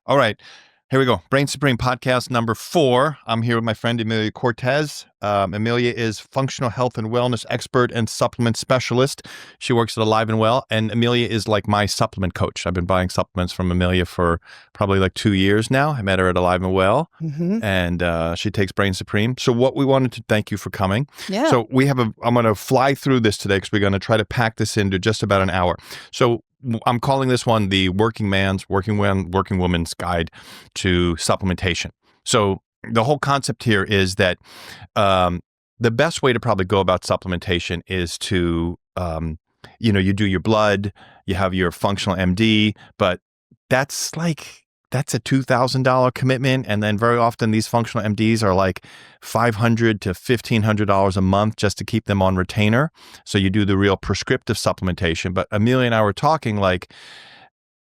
All right. Here we go. Brain Supreme podcast number 4. I'm here with my friend Amelia Cortez. Amelia is functional health and wellness expert and supplement specialist. She works at Alive and Well, and Amelia is like my supplement coach. I've been buying supplements from Amelia for probably like 2 years now. I met her at Alive and Well, and she takes Brain Supreme. So what we wanted to thank you for coming. Yeah. So I'm going to fly through this today because we're going to try to pack this into just about an hour. So I'm calling this one the working woman's guide to supplementation. So the whole concept here is that the best way to probably go about supplementation is to, you do your blood, you have your functional MD, but that's a $2,000 commitment. And then very often these functional MDs are like $500 to $1,500 a month just to keep them on retainer. So you do the real prescriptive supplementation. But Amelia and I were talking like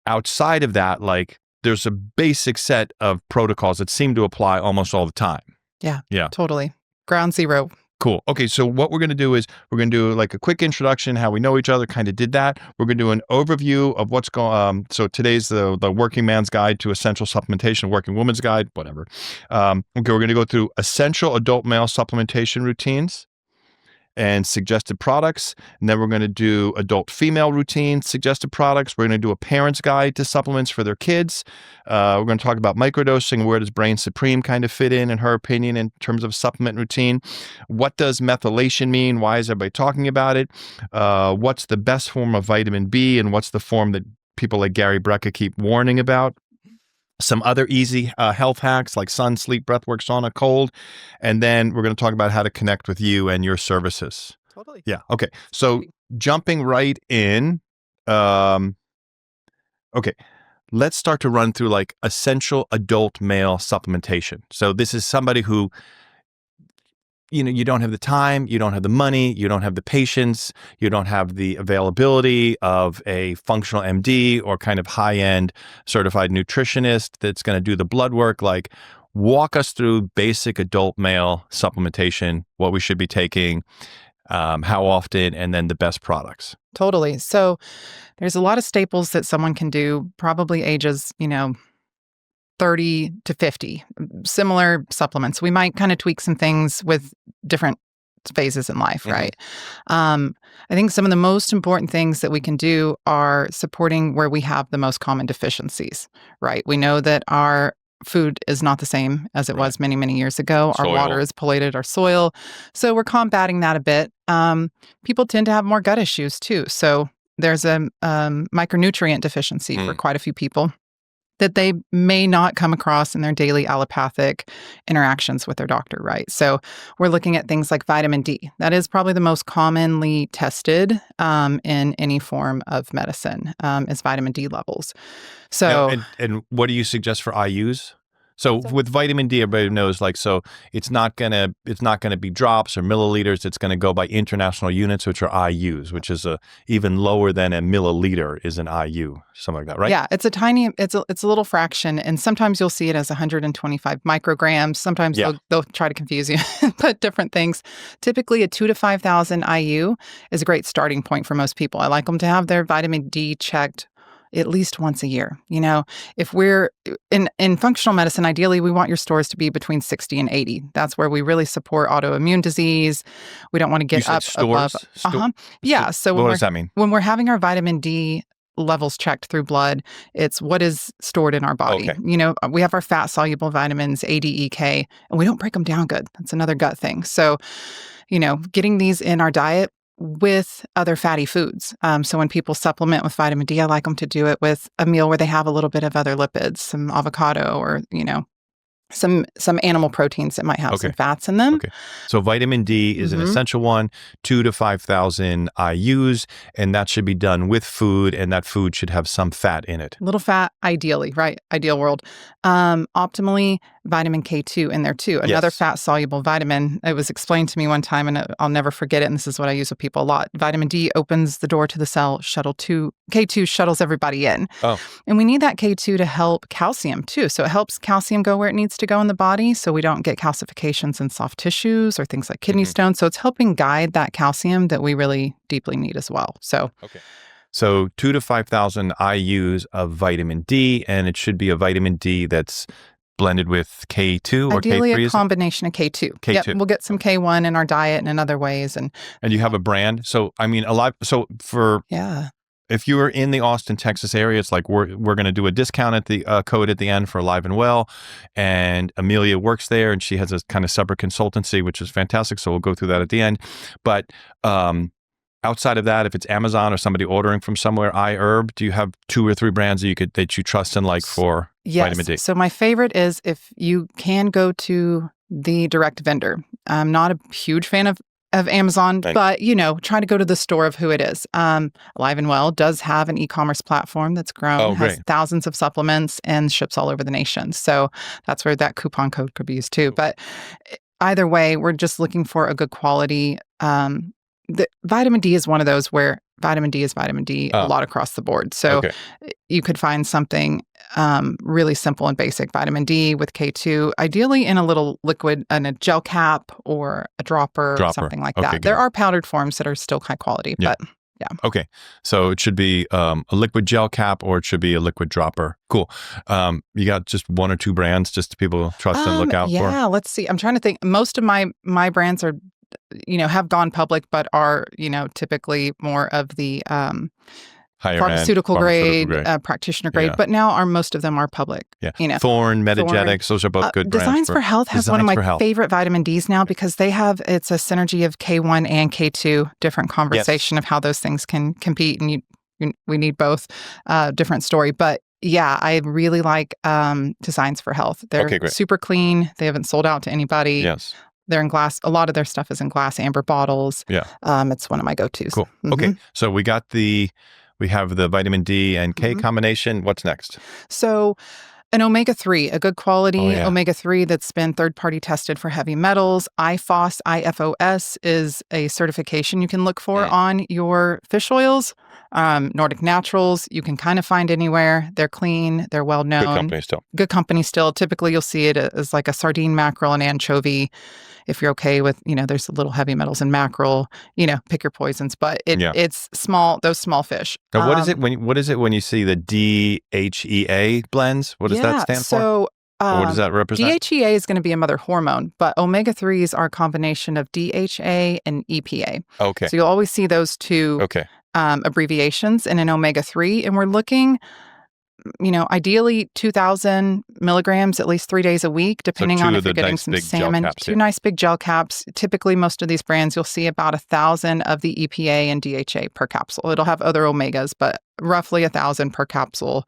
outside of that, like there's a basic set of protocols that seem to apply almost all the time. Yeah. Totally. Ground zero. Cool. Okay, so what we're going to do is we're going to do like a quick introduction, how we know each other, kind of did that. We're going to do an overview of what's going on. So today's the working man's guide to essential supplementation, working woman's guide, whatever. Okay, we're going to go through essential adult male supplementation routines and suggested products. And then we're going to do adult female routines, suggested products. We're going to do a parent's guide to supplements for their kids. We're going to talk about microdosing. Where does Brain Supreme kind of fit in her opinion, in terms of supplement routine? What does methylation mean? Why is everybody talking about it? What's the best form of vitamin B? And what's the form that people like Gary Brecka keep warning about? Some other easy health hacks like sun, sleep, breathwork, sauna, cold. And then we're going to talk about how to connect with you and your services. Totally. Yeah. Okay. So jumping right in. Okay. Let's start to run through like essential adult male supplementation. So this is somebody who, you don't have the time, you don't have the money, you don't have the patience, you don't have the availability of a functional MD or kind of high-end certified nutritionist that's going to do the blood work. Like, walk us through basic adult male supplementation, what we should be taking, how often, and then the best products. Totally. So there's a lot of staples that someone can do, probably ages, 30 to 50, similar supplements. We might kind of tweak some things with different phases in life, right? I think some of the most important things that we can do are supporting where we have the most common deficiencies, right? We know that our food is not the same as it was many, many years ago. Soil. Our water is polluted, our soil. So we're combating that a bit. People tend to have more gut issues too. So there's a micronutrient deficiency for quite a few people that they may not come across in their daily allopathic interactions with their doctor, right? So we're looking at things like vitamin D. That is probably the most commonly tested in any form of medicine, is vitamin D levels. So, and what do you suggest for IUs? So with vitamin D, everybody knows, like, so it's not gonna be drops or milliliters. It's gonna go by international units, which are IUs, which is even lower than a milliliter is an IU, something like that, right? Yeah, it's a little fraction, and sometimes you'll see it as 125 micrograms. Sometimes they'll try to confuse you, but different things. Typically, a 2,000 to 5,000 IU is a great starting point for most people. I like them to have their vitamin D checked at least once a year. If we're in functional medicine, ideally we want your stores to be between 60 and 80. That's where we really support autoimmune disease. We don't want to get up above. Yeah. So what does that mean? When we're having our vitamin D levels checked through blood, it's what is stored in our body. Okay. We have our fat soluble vitamins, A, D, E, K, and we don't break them down good. That's another gut thing. So, getting these in our diet with other fatty foods. So when people supplement with vitamin D, I like them to do it with a meal where they have a little bit of other lipids, some avocado or, some animal proteins that might have some fats in them. Okay. So vitamin D is an essential one, 2,000 to 5,000 IUs, and that should be done with food, and that food should have some fat in it. Little fat, ideally, right? Ideal world. Optimally, vitamin K2 in there too. Another fat-soluble vitamin. It was explained to me one time, and I'll never forget it, and this is what I use with people a lot. Vitamin D opens the door to the cell, K2 shuttles everybody in. Oh. And we need that K2 to help calcium too. So it helps calcium go where it needs to go in the body, so we don't get calcifications in soft tissues or things like kidney stones. So it's helping guide that calcium that we really deeply need as well. So So 2 to 5,000 IUs of vitamin D, and it should be a vitamin D that's blended with K2 or Ideally, K3. a combination of K2. K2. Yep, we'll get some K1 in our diet and in other ways. And you have a brand. So, I mean, if you are in the Austin, Texas area, it's like we're going to do a discount at the code at the end for Alive and Well. And Amelia works there, and she has a kind of separate consultancy, which is fantastic. So we'll go through that at the end. But outside of that, if it's Amazon or somebody ordering from somewhere, iHerb, do you have 2 or 3 brands that you trust and like for vitamin D? So my favorite is if you can go to the direct vendor. I'm not a huge fan of Amazon, but try to go to the store of who it is. Alive and Well does have an e-commerce platform that's grown, has thousands of supplements, and ships all over the nation. So that's where that coupon code could be used too. But either way, we're just looking for a good quality. The vitamin D is one of those where vitamin D is vitamin D a lot across the board. So you could find something really simple and basic, vitamin D with K2, ideally in a little liquid, in a gel cap or a dropper. Or something like that. There are powdered forms that are still high quality, but yeah. Okay. So it should be a liquid gel cap or it should be a liquid dropper. Cool. You got just 1 or 2 brands just to people trust and look out for? Yeah, let's see. I'm trying to think. Most of my brands are have gone public, but are, typically more of the pharmaceutical grade, practitioner grade, but now most of them are public. Yeah. Thorne, Metagenics, those are both good brands. Designs for Health has one of my favorite vitamin Ds now because it's a synergy of K1 and K2, different conversation of how those things can compete. And we need both, different story. But yeah, I really like Designs for Health. They're super clean. They haven't sold out to anybody. Yes. They're in glass. A lot of their stuff is in glass amber bottles. Yeah. It's one of my go-tos. Cool. Mm-hmm. Okay. So we have the vitamin D and K combination. What's next? So an omega-3, a good quality omega-3 that's been third-party tested for heavy metals. IFOS is a certification you can look for on your fish oils. Nordic Naturals, you can kind of find anywhere. They're clean. They're well-known. Good company still. Typically, you'll see it as like a sardine, mackerel, and anchovy. If you're okay with, there's a little heavy metals in mackerel, pick your poisons. But it's small, those small fish. Now, what is it when you see the DHEA blends? What does that stand for? What does that represent? DHEA is going to be a mother hormone, but omega-3s are a combination of DHA and EPA. Okay. So you'll always see those two abbreviations in an omega-3. And we're looking, ideally 2,000 milligrams at least 3 days a week, depending on if you're getting some salmon. 2 nice big gel caps. Typically, most of these brands, you'll see about 1,000 of the EPA and DHA per capsule. It'll have other omegas, but roughly 1,000 per capsule.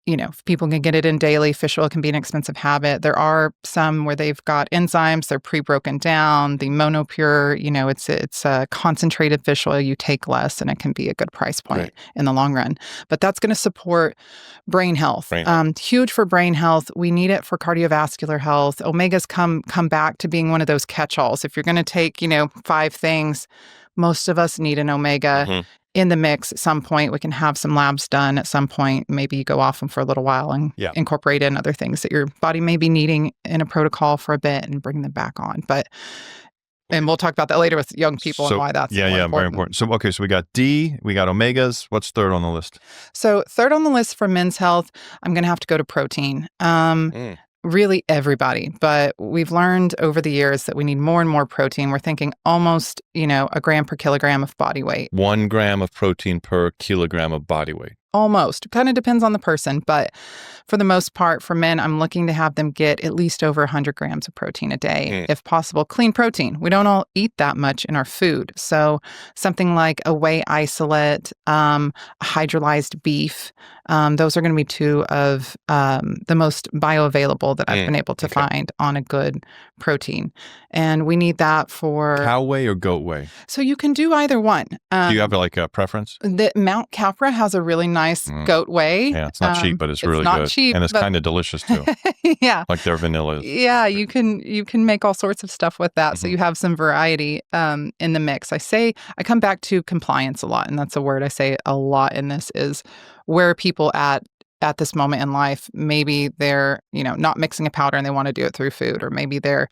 If people can get it in daily, fish oil can be an expensive habit. There are some where they've got enzymes, they're pre-broken down. The monopure, it's a concentrated fish oil. You take less and it can be a good price point in the long run. But that's going to support brain health. Huge for brain health. We need it for cardiovascular health. Omegas come back to being one of those catch-alls. If you're going to take, 5 things, most of us need an omega in the mix at some point. We can have some labs done at some point. Maybe you go off them for a little while and incorporate in other things that your body may be needing in a protocol for a bit and bring them back on. And we'll talk about that later with young people and why that's important. Very important. So, so we got D, we got omegas. What's third on the list? So third on the list for men's health, I'm going to have to go to protein. Really everybody, but we've learned over the years that we need more and more protein. We're thinking almost, a gram per kilogram of body weight. 1 gram of protein per kilogram of body weight. Almost. Kind of depends on the person, but for the most part, for men, I'm looking to have them get at least over 100 grams of protein a day, if possible. Clean protein. We don't all eat that much in our food. So something like a whey isolate, hydrolyzed beef, those are going to be 2 of the most bioavailable that I've been able to find on a good protein. And we need that for... Cow whey or goat whey? So you can do either one. Do you have a preference? The Mount Capra has a really nice goat whey. Yeah, it's not cheap, but it's really good. Cheap, and it's kind of delicious too. Yeah. Like their vanilla is. Yeah, you can make all sorts of stuff with that. So you have some variety in the mix. I come back to compliance a lot, and that's a word I say a lot in this, is where are people at this moment in life. Maybe they're, not mixing a powder and they want to do it through food, or maybe they're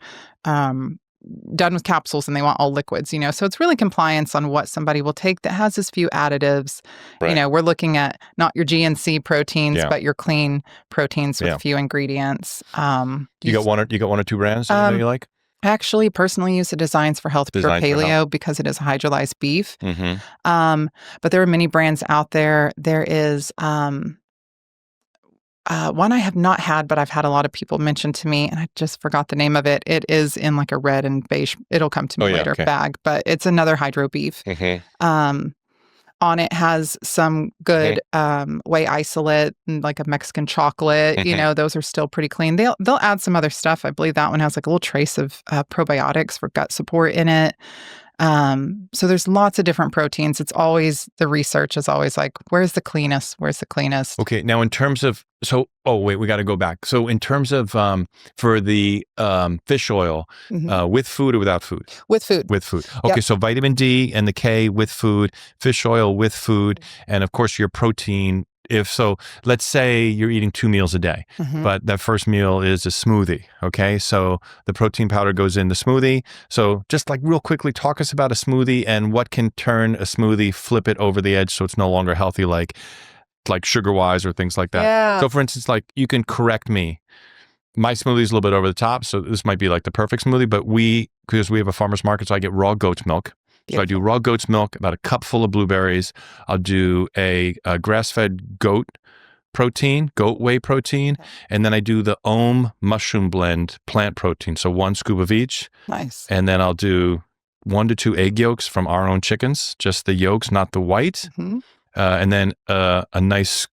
done with capsules and they want all liquids, So it's really compliance on what somebody will take that has as few additives. Right. We're looking at not your GNC proteins, but your clean proteins with few ingredients. You got one or two brands that you like? I actually personally use the Designs for Health Pure Paleo because it is hydrolyzed beef. But there are many brands out there. There is one I have not had, but I've had a lot of people mention to me, and I just forgot the name of it. It is in like a red and beige, it'll come to me later, bag, but it's another hydro beef. On it has some good whey isolate and like a Mexican chocolate. Those are still pretty clean. They'll add some other stuff. I believe that one has like a little trace of probiotics for gut support in it. So there's lots of different proteins. It's always, the research is always like, where's the cleanest? Okay. Now in terms of, we got to go back. So in terms of, for the fish oil, with food or without food? With food. With food. Okay. Yep. So vitamin D and the K with food, fish oil with food, and of course your protein. Let's say you're eating 2 meals a day, but that first meal is a smoothie. Okay. So the protein powder goes in the smoothie. So just like real quickly, talk us about a smoothie and what can turn a smoothie, flip it over the edge so it's no longer healthy, like sugar wise or things like that. Yeah. So for instance, like you can correct me. My smoothie is a little bit over the top. So this might be like the perfect smoothie, but because we have a farmer's market, so I get raw goat's milk. Beautiful. So I do raw goat's milk, about a cup full of blueberries. I'll do a grass-fed goat whey protein, and then I do the mushroom blend plant protein. So 1 scoop of each. Nice. And then I'll do 1 to 2 egg yolks from our own chickens, just the yolks, not the white. And then a nice,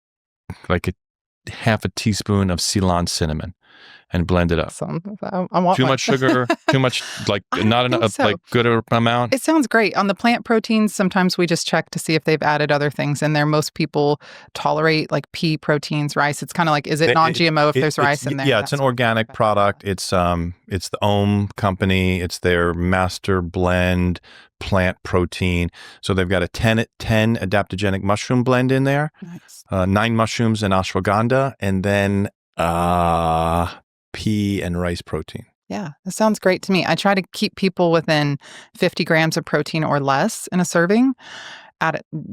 like a half a teaspoon of Ceylon cinnamon. And blend it up. I want too much sugar, too much, like not enough, like good amount. It sounds great. On the plant proteins, sometimes we just check to see if they've added other things in there. Most people tolerate like pea proteins, rice. It's kind of like, is it non-GMO if there's rice in there? Yeah, it's an organic product. It's the Ohm company. It's their master blend plant protein. So they've got a 10 adaptogenic mushroom blend in there. Nice. 9 mushrooms and ashwagandha, and then pea and rice protein. Yeah, that sounds great to me. I try to keep people within 50 grams of protein or less in a serving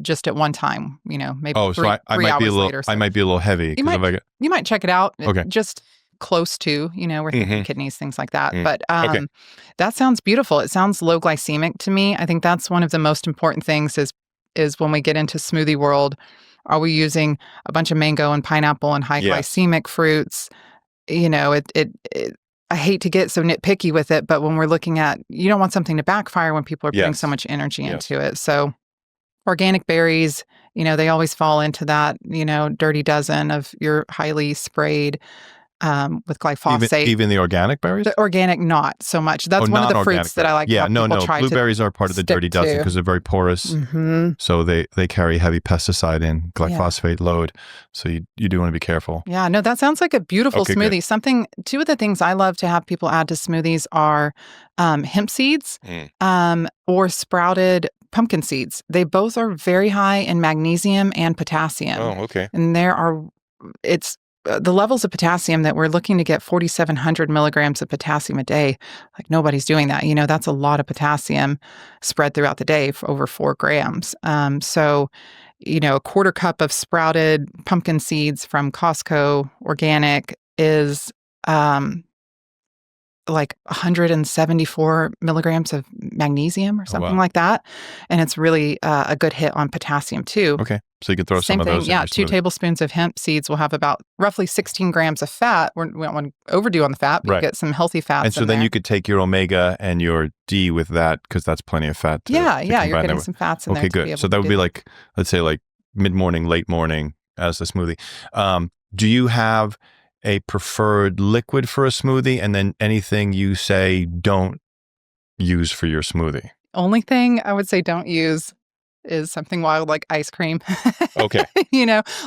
just at one time, maybe three hours later. I might be a little heavy. You might check it out. Okay. Just close to, we're thinking kidneys, things like that. But that sounds beautiful. It sounds low glycemic to me. I think that's one of the most important things is when we get into smoothie world, are we using a bunch of mango and pineapple and high glycemic fruits? I hate to get so nitpicky with it, but when we're looking at, you don't want something to backfire when people are putting so much energy into it. So organic berries, they always fall into that, dirty dozen of your highly sprayed with glyphosate. Even the organic berries? The organic, not so much. That's one of the fruits that I like. Yeah, no. Blueberries are part of the dirty dozen because they're very porous. So they carry heavy pesticide and glyphosate load. So you do want to be careful. Yeah, no, that sounds like a beautiful smoothie. Good. Two of the things I love to have people add to smoothies are hemp seeds or sprouted pumpkin seeds. They both are very high in magnesium and potassium. Oh, okay. And it's the levels of potassium that we're looking to get 4,700 milligrams of potassium a day. Like nobody's doing that. That's a lot of potassium spread throughout the day for over 4 grams. So, a quarter cup of sprouted pumpkin seeds from Costco organic is like 174 milligrams of magnesium or something like that. And it's really a good hit on potassium too. Okay. So you could throw some of those in. Yeah, 2 tablespoons of hemp seeds will have about roughly 16 grams of fat. We don't want to overdo on the fat, but you get some healthy fats. And so then you could take your omega and your D with that because that's plenty of fat. You're getting some fats in there. Okay, good. So that would be like, let's say like mid-morning, late morning as a smoothie. Do you have a preferred liquid for a smoothie, and then anything you say don't use for your smoothie? Only thing I would say don't use is something wild like ice cream. Okay.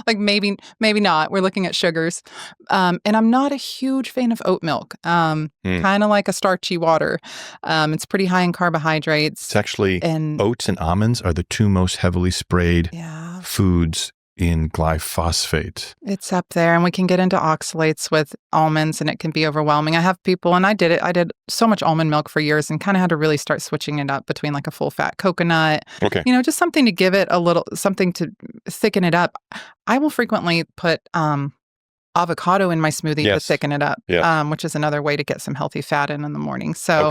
Like maybe not. We're looking at sugars. And I'm not a huge fan of oat milk. Kind of like a starchy water. It's pretty high in carbohydrates. It's actually, oats and almonds are the 2 most heavily sprayed foods in glyphosate? It's up there, and we can get into oxalates with almonds, and it can be overwhelming. I have people, and I did it. I did so much almond milk for years and kind of had to really start switching it up between like a full fat coconut, Okay. just something to give it a little, something to thicken it up. I will frequently put avocado in my smoothie to thicken it up, which is another way to get some healthy fat in the morning. So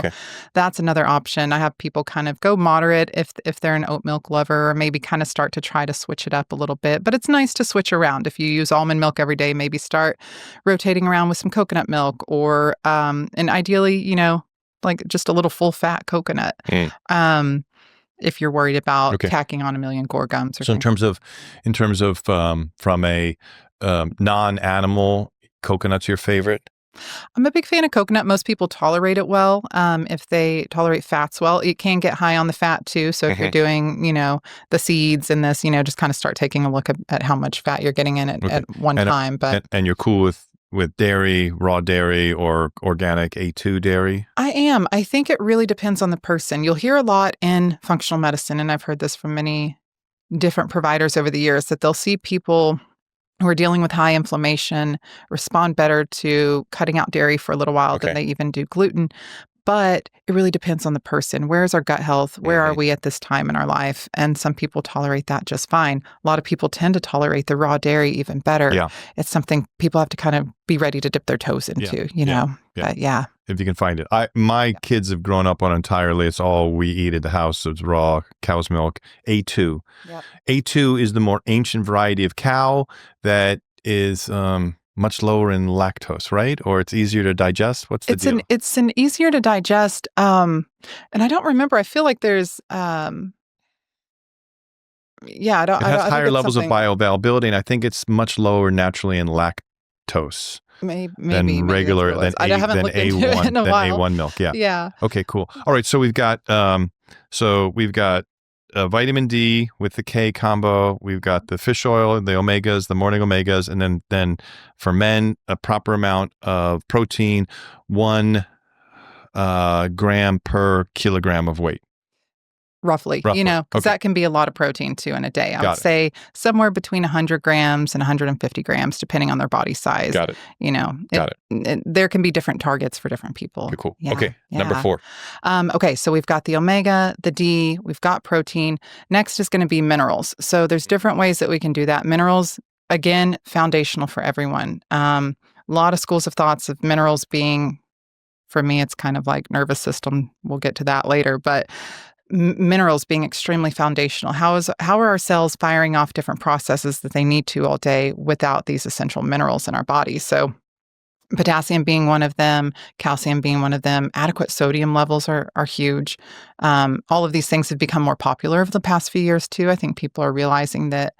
that's another option. I have people kind of go moderate if they're an oat milk lover, or maybe kind of start to try to switch it up a little bit. But it's nice to switch around. If you use almond milk every day, maybe start rotating around with some coconut milk, or and ideally, like just a little full fat coconut. If you're worried about tacking on a million gore gums. Or so in terms of from a non-animal, coconut's your favorite? I'm a big fan of coconut. Most people tolerate it well. If they tolerate fats well, it can get high on the fat too. So if you're doing, the seeds and this, just kind of start taking a look at how much fat you're getting in it at one time. But and you're cool with dairy, raw dairy, or organic A2 dairy? I am. I think it really depends on the person. You'll hear a lot in functional medicine, and I've heard this from many different providers over the years, that they'll see people who are dealing with high inflammation respond better to cutting out dairy for a little while than they even do gluten. But it really depends on the person. Where's our gut health? Where are we at this time in our life? And some people tolerate that just fine. A lot of people tend to tolerate the raw dairy even better. Yeah. It's something people have to kind of be ready to dip their toes into, know. But if you can find it. My kids have grown up on entirely, it's all we eat at the house. It's raw cow's milk, A2. Yep. A2 is the more ancient variety of cow that is much lower in lactose, right? Or it's easier to digest? What's the deal? It's an easier to digest. And I don't remember. I feel like there's it has higher levels of bioavailability, and I think it's much lower naturally in lactose. Than regular, than A1 milk. Yeah. Okay, cool. All right. So we've got vitamin D with the K combo. We've got the fish oil, the omegas, the morning omegas, and then for men, a proper amount of protein, 1 gram per kilogram of weight. Roughly. Because that can be a lot of protein too in a day. I would say somewhere between 100 grams and 150 grams, depending on their body size. Got it. There can be different targets for different people. Okay, cool. Okay, number 4. Okay, so we've got the omega, the D, we've got protein. Next is going to be minerals. So there's different ways that we can do that. Minerals, again, foundational for everyone. A lot of schools of thoughts of minerals being, for me, it's kind of like nervous system. We'll get to that later, but minerals being extremely foundational. How are our cells firing off different processes that they need to all day without these essential minerals in our body? So potassium being one of them, calcium being one of them, adequate sodium levels are huge. All of these things have become more popular over the past few years too. I think people are realizing that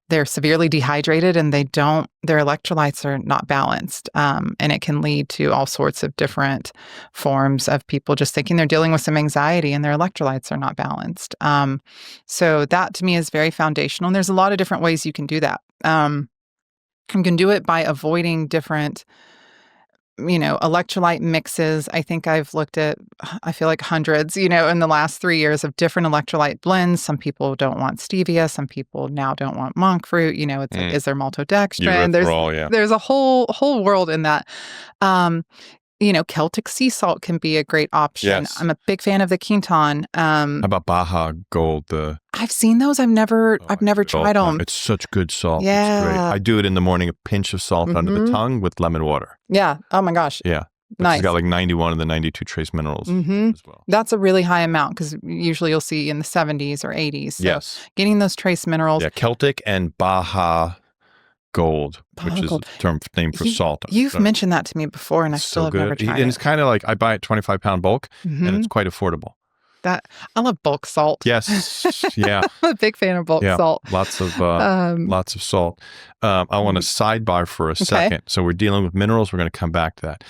they're severely dehydrated and their electrolytes are not balanced. And it can lead to all sorts of different forms of people just thinking they're dealing with some anxiety and their electrolytes are not balanced. So that to me is very foundational. And there's a lot of different ways you can do that. You can do it by avoiding different electrolyte mixes. I think I've looked at, I feel like hundreds, in the last 3 years of different electrolyte blends. Some people don't want stevia. Some people now don't want monk fruit. It's like, is there maltodextrin? There's a whole world in that. Celtic sea salt can be a great option. Yes. I'm a big fan of the Quinton. How about Baja Gold? I've seen those. I've never tried them. It's such good salt. Yeah. It's great. I do it in the morning, a pinch of salt under the tongue with lemon water. Yeah. Oh my gosh. Yeah. Nice. It's got like 91 of the 92 trace minerals as well. That's a really high amount because usually you'll see in the 70s or 80s. So yes. Getting those trace minerals. Yeah. Celtic and Baja Gold, which is a name for salt. You've mentioned that to me before, and I still have never tried it. And it's kind of like I buy it 25-pound bulk, and it's quite affordable. I love bulk salt. Yes, yeah. I'm a big fan of bulk salt. Lots of salt. I want to sidebar for a second. So we're dealing with minerals. We're going to come back to that.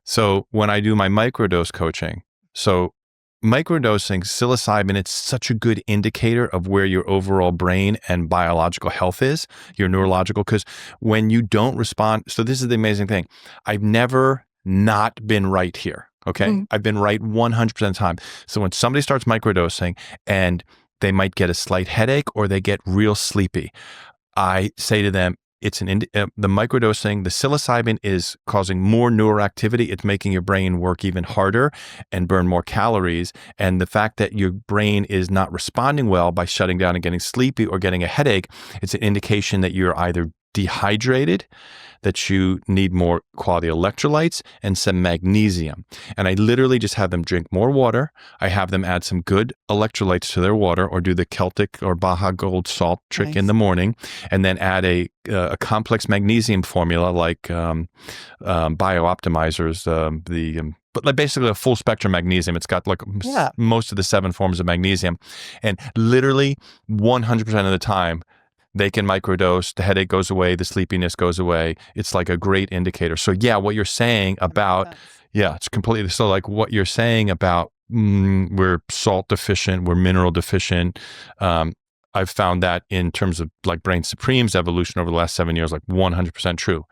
So when I do my microdose coaching, microdosing psilocybin, it's such a good indicator of where your overall brain and biological health is, your neurological, because when you don't respond, so this is the amazing thing. I've never not been right here, okay? I've been right 100% of the time. So when somebody starts microdosing and they might get a slight headache or they get real sleepy, I say to them, it's the microdosing, the psilocybin is causing more neuroactivity. It's making your brain work even harder and burn more calories. And the fact that your brain is not responding well by shutting down and getting sleepy or getting a headache, it's an indication that you're either dehydrated, that you need more quality electrolytes and some magnesium. And I literally just have them drink more water. I have them add some good electrolytes to their water, or do the Celtic or Baja Gold salt trick in the morning, and then add a complex magnesium formula like BioOptimizers, but like basically a full spectrum magnesium. It's got like most of the 7 forms of magnesium. And literally 100% of the time, they can microdose, the headache goes away, the sleepiness goes away. It's like a great indicator. So yeah, what you're saying about, it's completely, so like what you're saying about we're salt deficient, we're mineral deficient. I've found that in terms of like Brain Supreme's evolution over the last 7 years, like 100% true.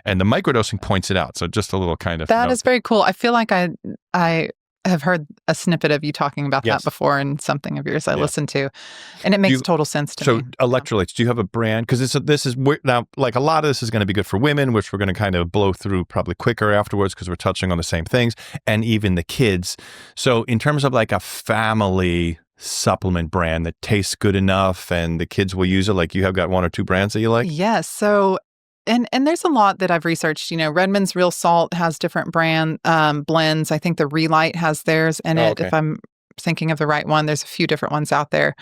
And the microdosing points it out. So just a little kind of. That is very cool. I feel like I have heard a snippet of you talking about that before in something of yours I listened to, and it makes total sense to me. So electrolytes, do you have a brand? Because this is now, like a lot of this is going to be good for women, which we're going to kind of blow through probably quicker afterwards because we're touching on the same things, and even the kids. So in terms of like a family supplement brand that tastes good enough and the kids will use it, like you have got 1 or 2 brands that you like? Yes. So And there's a lot that I've researched. Redmond's Real Salt has different brand blends. I think the Relight has theirs in it. Okay. If I'm thinking of the right one, there's a few different ones out there.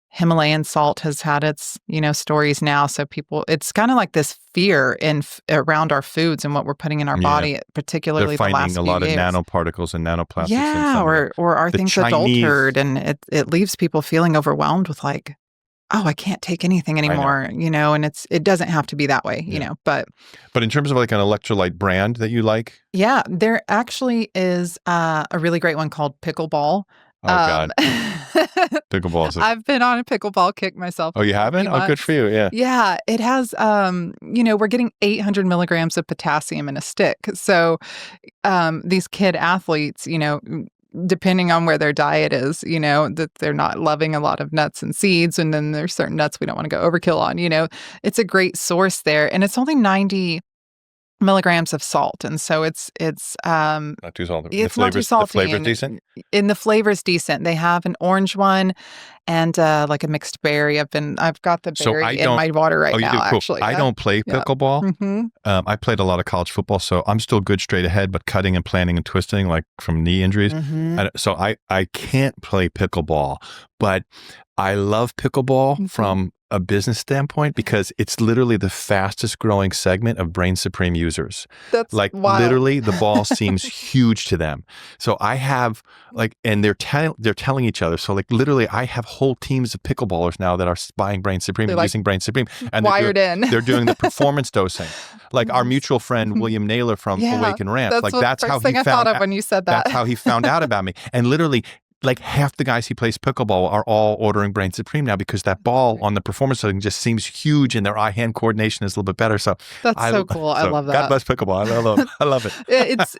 Himalayan salt has had its, stories now. So it's kind of like this fear around our foods and what we're putting in our body, particularly the last few years. They're finding a lot of nanoparticles and nanoplastics. Yeah, or are things adulterated, and it leaves people feeling overwhelmed with like, oh, I can't take anything anymore, and it doesn't have to be that way, but in terms of like an electrolyte brand that you like? Yeah, there actually is a really great one called Pickleball. Oh God. Pickleball. I've been on a pickleball kick myself. Oh, you haven't? Oh, good for you. Yeah. Yeah. It has, we're getting 800 milligrams of potassium in a stick. So these kid athletes, depending on where their diet is, that they're not loving a lot of nuts and seeds. And then there's certain nuts we don't want to go overkill on, it's a great source there. And it's only 90 milligrams of salt. And so it's not too salty. It's not too salty. The flavor's decent? And the flavor's decent. They have an orange one and like a mixed berry. I've got the berry in my water right now, cool. actually. I don't play pickleball. Mm-hmm. I played a lot of college football, so I'm still good straight ahead, but cutting and planting and twisting, like from knee injuries. Mm-hmm. So I can't play pickleball, but I love pickleball from a business standpoint because it's literally the fastest growing segment of Brain Supreme users. That's like wild. Literally the ball seems huge to them. So I have and they're telling each other. So like literally I have whole teams of pickleballers now that are buying Brain Supreme and using Brain Supreme. And they're doing the performance dosing. Like our mutual friend, William Naylor from Awaken Rant. That's how he thought of when you said that. That's how he found out about me. And literally, like half the guys he plays pickleball are all ordering Brain Supreme now because that ball on the performance setting just seems huge and their eye-hand coordination is a little bit better. So that's so cool. I love that. God bless pickleball. I love it. It's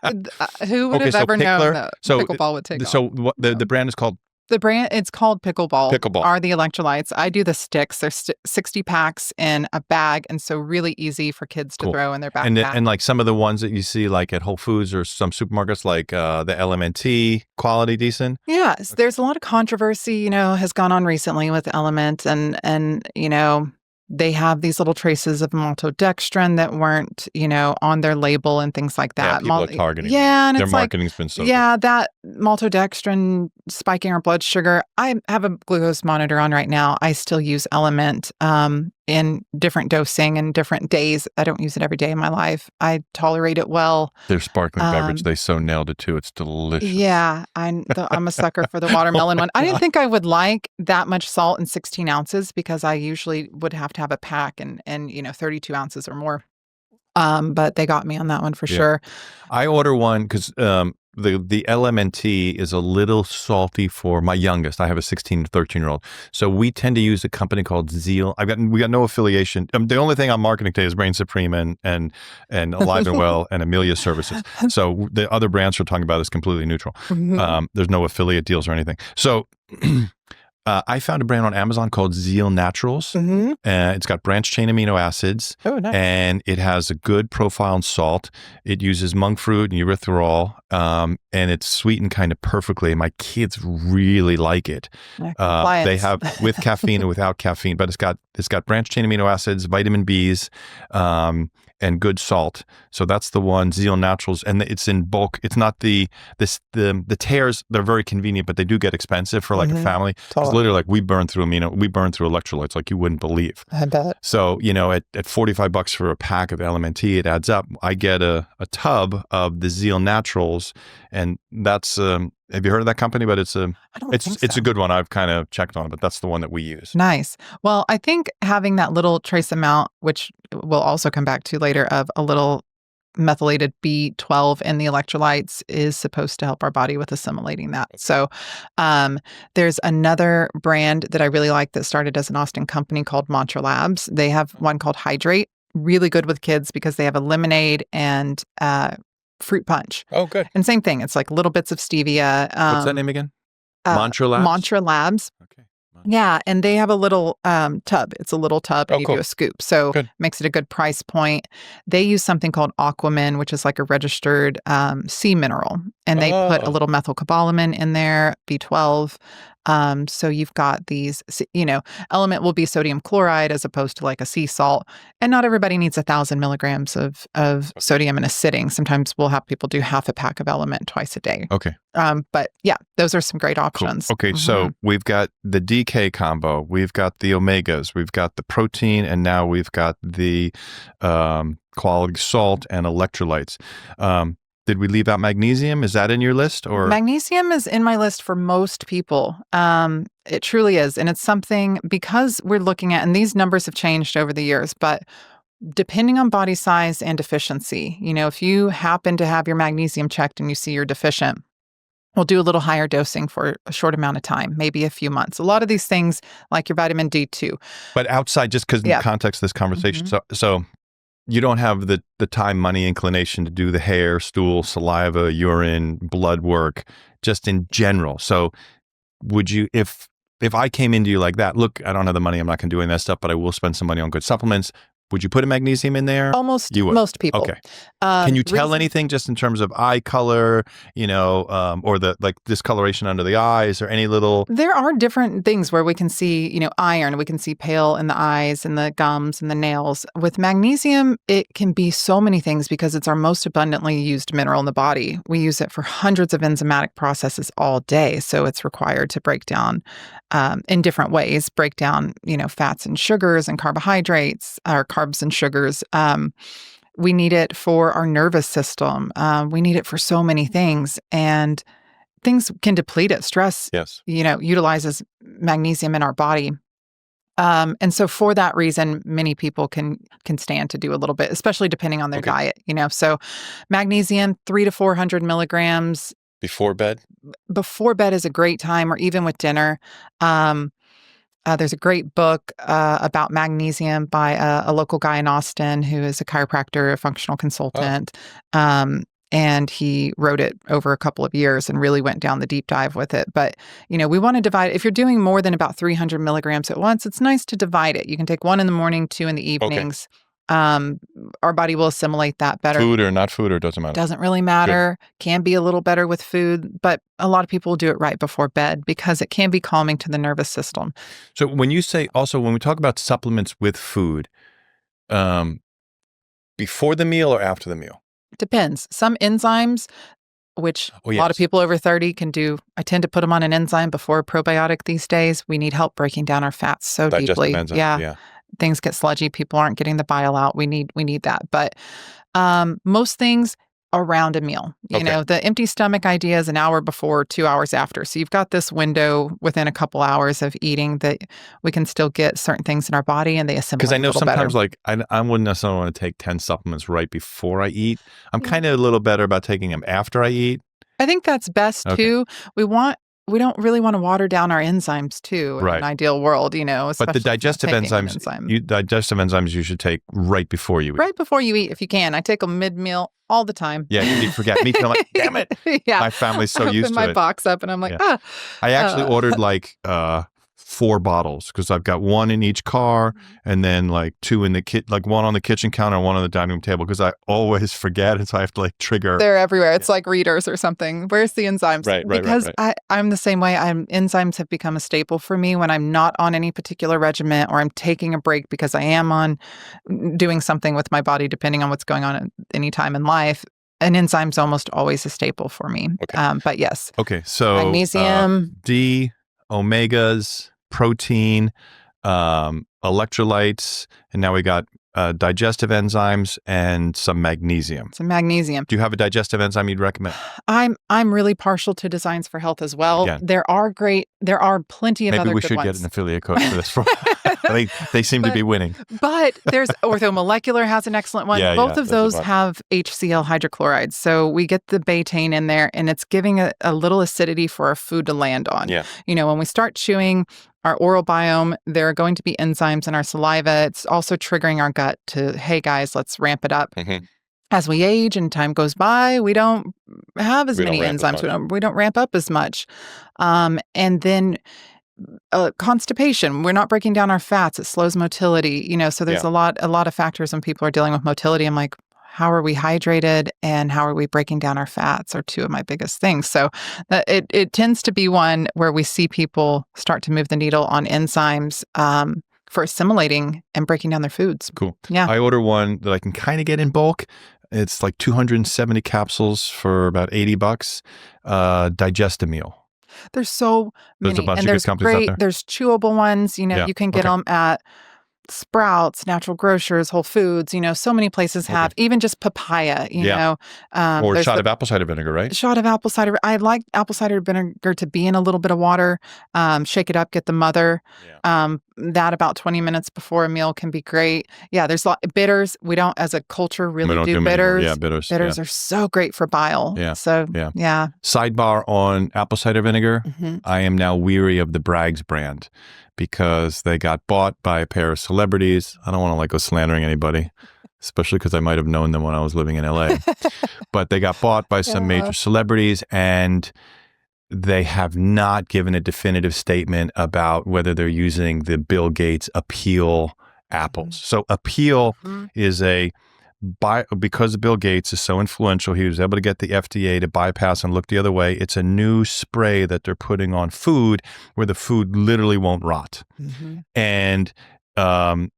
who would have ever known that pickleball would take off? So the brand is called? It's called Pickleball. Pickleball are the electrolytes. I do the sticks. There's 60 packs in a bag, and so really easy for kids to throw in their backpack. And like some of the ones that you see like at Whole Foods or some supermarkets, like the LMNT quality decent. Yes, there's a lot of controversy, has gone on recently with Element, and they have these little traces of maltodextrin that weren't, on their label and things like that. Yeah, people are targeting. Yeah, and their it's marketing's been so good. That maltodextrin spiking our blood sugar. I have a glucose monitor on right now. I still use Element in different dosing and different days. I don't use it every day in my life. I tolerate it well. Their sparkling beverage, they so nailed it too. It's delicious. Yeah, I'm a sucker for the watermelon one. I didn't think I would like that much salt in 16 ounces because I usually would have to have a pack and 32 ounces or more. But they got me on that one for sure. I order one because the LMNT is a little salty for my youngest. I have a 16 to 13-year-old. So we tend to use a company called Zeal. We got no affiliation. The only thing I'm marketing today is Brain Supreme and Alive and Well and Amelia Services. So the other brands we're talking about is completely neutral. There's no affiliate deals or anything. So I found a brand on Amazon called Zeal Naturals. It's got branched chain amino acids. Oh, nice. And it has a good profile in salt. It uses monk fruit and erythritol, and it's sweetened kind of perfectly. My kids really like it. They have with caffeine and without caffeine, but it's got branched chain amino acids, vitamin Bs, and good salt. So that's the one, Zeal Naturals, and it's in bulk. It's not the tears. They're very convenient, but they do get expensive for like a family. It's literally like we burn through them. We burn through electrolytes like you wouldn't believe. I bet. So at $45 for a pack of LMNT, it adds up. I get a tub of the Zeal Naturals, and that's have you heard of that company? But it's a good one. I've kind of checked on it, but that's the one that we use. Nice. Well, I think having that little trace amount, which we'll also come back to later, of a little methylated B12 in the electrolytes is supposed to help our body with assimilating that. So there's another brand that I really like that started as an Austin company called Mantra Labs. They have one called Hydrate, really good with kids because they have a lemonade and fruit punch. Oh, good. And same thing. It's like little bits of stevia. What's that name again? Mantra Labs? Mantra Labs. Okay. Yeah, and they have a little tub. It's a little tub, and you do a scoop. So makes it a good price point. They use something called Aquamin, which is like a registered sea mineral. And they put a little methylcobalamin in there, B12. So you've got these, element will be sodium chloride as opposed to like a sea salt. And not everybody needs 1,000 milligrams of sodium in a sitting. Sometimes we'll have people do half a pack of element twice a day. Okay. But yeah, those are some great options. Cool. Okay. So we've got the DK combo, we've got the omegas, we've got the protein, and now we've got the quality salt and electrolytes. Did we leave out magnesium? Is that in your list? Or magnesium is in my list for most people. It truly is. And it's something, because we're looking at, and these numbers have changed over the years, but depending on body size and deficiency, if you happen to have your magnesium checked and you see you're deficient, we'll do a little higher dosing for a short amount of time, maybe a few months. A lot of these things, like your vitamin D2. But outside, just because in the context of this conversation, so you don't have the time, money, inclination to do the hair, stool, saliva, urine, blood work, just in general. So would you, if I came into you like that, look, I don't have the money, I'm not going to do any of that stuff, but I will spend some money on good supplements. Would you put a magnesium in there? Almost most people. Okay. Can you tell anything just in terms of eye color, or the like discoloration under the eyes, or any little? There are different things where we can see, iron. We can see pale in the eyes and the gums and the nails. With magnesium, it can be so many things because it's our most abundantly used mineral in the body. We use it for hundreds of enzymatic processes all day. So it's required to break down in different ways, break down, fats and sugars and carbohydrates, or carbs and sugars. We need it for our nervous system. We need it for so many things, and things can deplete it. Stress, utilizes magnesium in our body. And so for that reason, many people can stand to do a little bit, especially depending on their diet, So magnesium, 300 to 400 milligrams. Before bed? Before bed is a great time, or even with dinner. There's a great book about magnesium by a local guy in Austin who is a chiropractor, a functional consultant. And he wrote it over a couple of years and really went down the deep dive with it. But, we want to divide, if you're doing more than about 300 milligrams at once, it's nice to divide it. You can take 1 in the morning, 2 in the evenings. Our body will assimilate that better. Food or not food, or doesn't matter? Doesn't really matter. Good. Can be a little better with food, but a lot of people do it right before bed because it can be calming to the nervous system. So when you say, also when we talk about supplements with food, before the meal or after the meal? Depends. Some enzymes, which a lot of people over 30 can do. I tend to put them on an enzyme before a probiotic these days. We need help breaking down our fats so deeply. Yeah. Things get sludgy. People aren't getting the bile out. We need that. But most things around a meal. You know, the empty stomach idea is an hour before, 2 hours after. So you've got this window within a couple hours of eating that we can still get certain things in our body and they assimilate. Because I know sometimes better. I wouldn't necessarily want to take 10 supplements right before I eat. I'm kind of a little better about taking them after I eat. I think that's best too. We don't really want to water down our enzymes too in an ideal world, But the digestive enzymes you should take right before you eat. Right before you eat, if you can. I take them mid-meal all the time. Yeah, you forget. Me too. I'm like, damn it. My family's so used to it. I open my box up and I'm like, I actually ordered 4 bottles because I've got one in each car and then like 2 in the like one on the kitchen counter and one on the dining room table because I always forget, and so I have to like trigger. They're everywhere. It's like readers or something. Where's the enzymes? Right. Because I'm the same way. Enzymes have become a staple for me when I'm not on any particular regimen or I'm taking a break because I am on doing something with my body, depending on what's going on at any time in life. An enzyme's almost always a staple for me. Okay. But yes. Okay. So magnesium, D, omegas, protein, electrolytes, and now we got digestive enzymes and some magnesium. Do you have a digestive enzyme you'd recommend? I'm really partial to Designs for Health as well. Yeah. There are plenty of other good ones. Maybe we should get an affiliate code for this. I think they seem to be winning. But there's Orthomolecular has an excellent one. Both of those have HCl hydrochlorides. So we get the betaine in there, and it's giving a little acidity for our food to land on. Yeah. When we start chewing our oral biome, there are going to be enzymes in our saliva. It's also triggering our gut to, hey guys, let's ramp it up. Mm-hmm. As we age and time goes by, we don't have as many enzymes. We don't ramp up as much. And then constipation, we're not breaking down our fats. It slows motility. So there's a lot of factors when people are dealing with motility. I'm like, how are we hydrated and how are we breaking down our fats are 2 of my biggest things. So it tends to be one where we see people start to move the needle on enzymes for assimilating and breaking down their foods. Cool. Yeah. I order one that I can kind of get in bulk. It's like 270 capsules for about $80. Digestamil. There's so many. There's a bunch of good companies out there. There's chewable ones. You can get them at Sprouts, Natural Grocers, Whole Foods, so many places have, even just papaya, know. Or a shot of apple cider vinegar, right? Shot of apple cider. I like apple cider vinegar to be in a little bit of water, shake it up, get the mother. That about 20 minutes before a meal can be great. Yeah, there's bitters. We don't, as a culture, really do bitters. Yeah, bitters. Bitters are so great for bile. Yeah. So, yeah. Sidebar on apple cider vinegar. Mm-hmm. I am now weary of the Bragg's brand because they got bought by a pair of celebrities. I don't want to go slandering anybody, especially because I might have known them when I was living in LA. But they got bought by some major celebrities, and they have not given a definitive statement about whether they're using the Bill Gates Appeal apples. So Appeal is because Bill Gates is so influential, he was able to get the FDA to bypass and look the other way. It's a new spray that they're putting on food where the food literally won't rot. Mm-hmm. And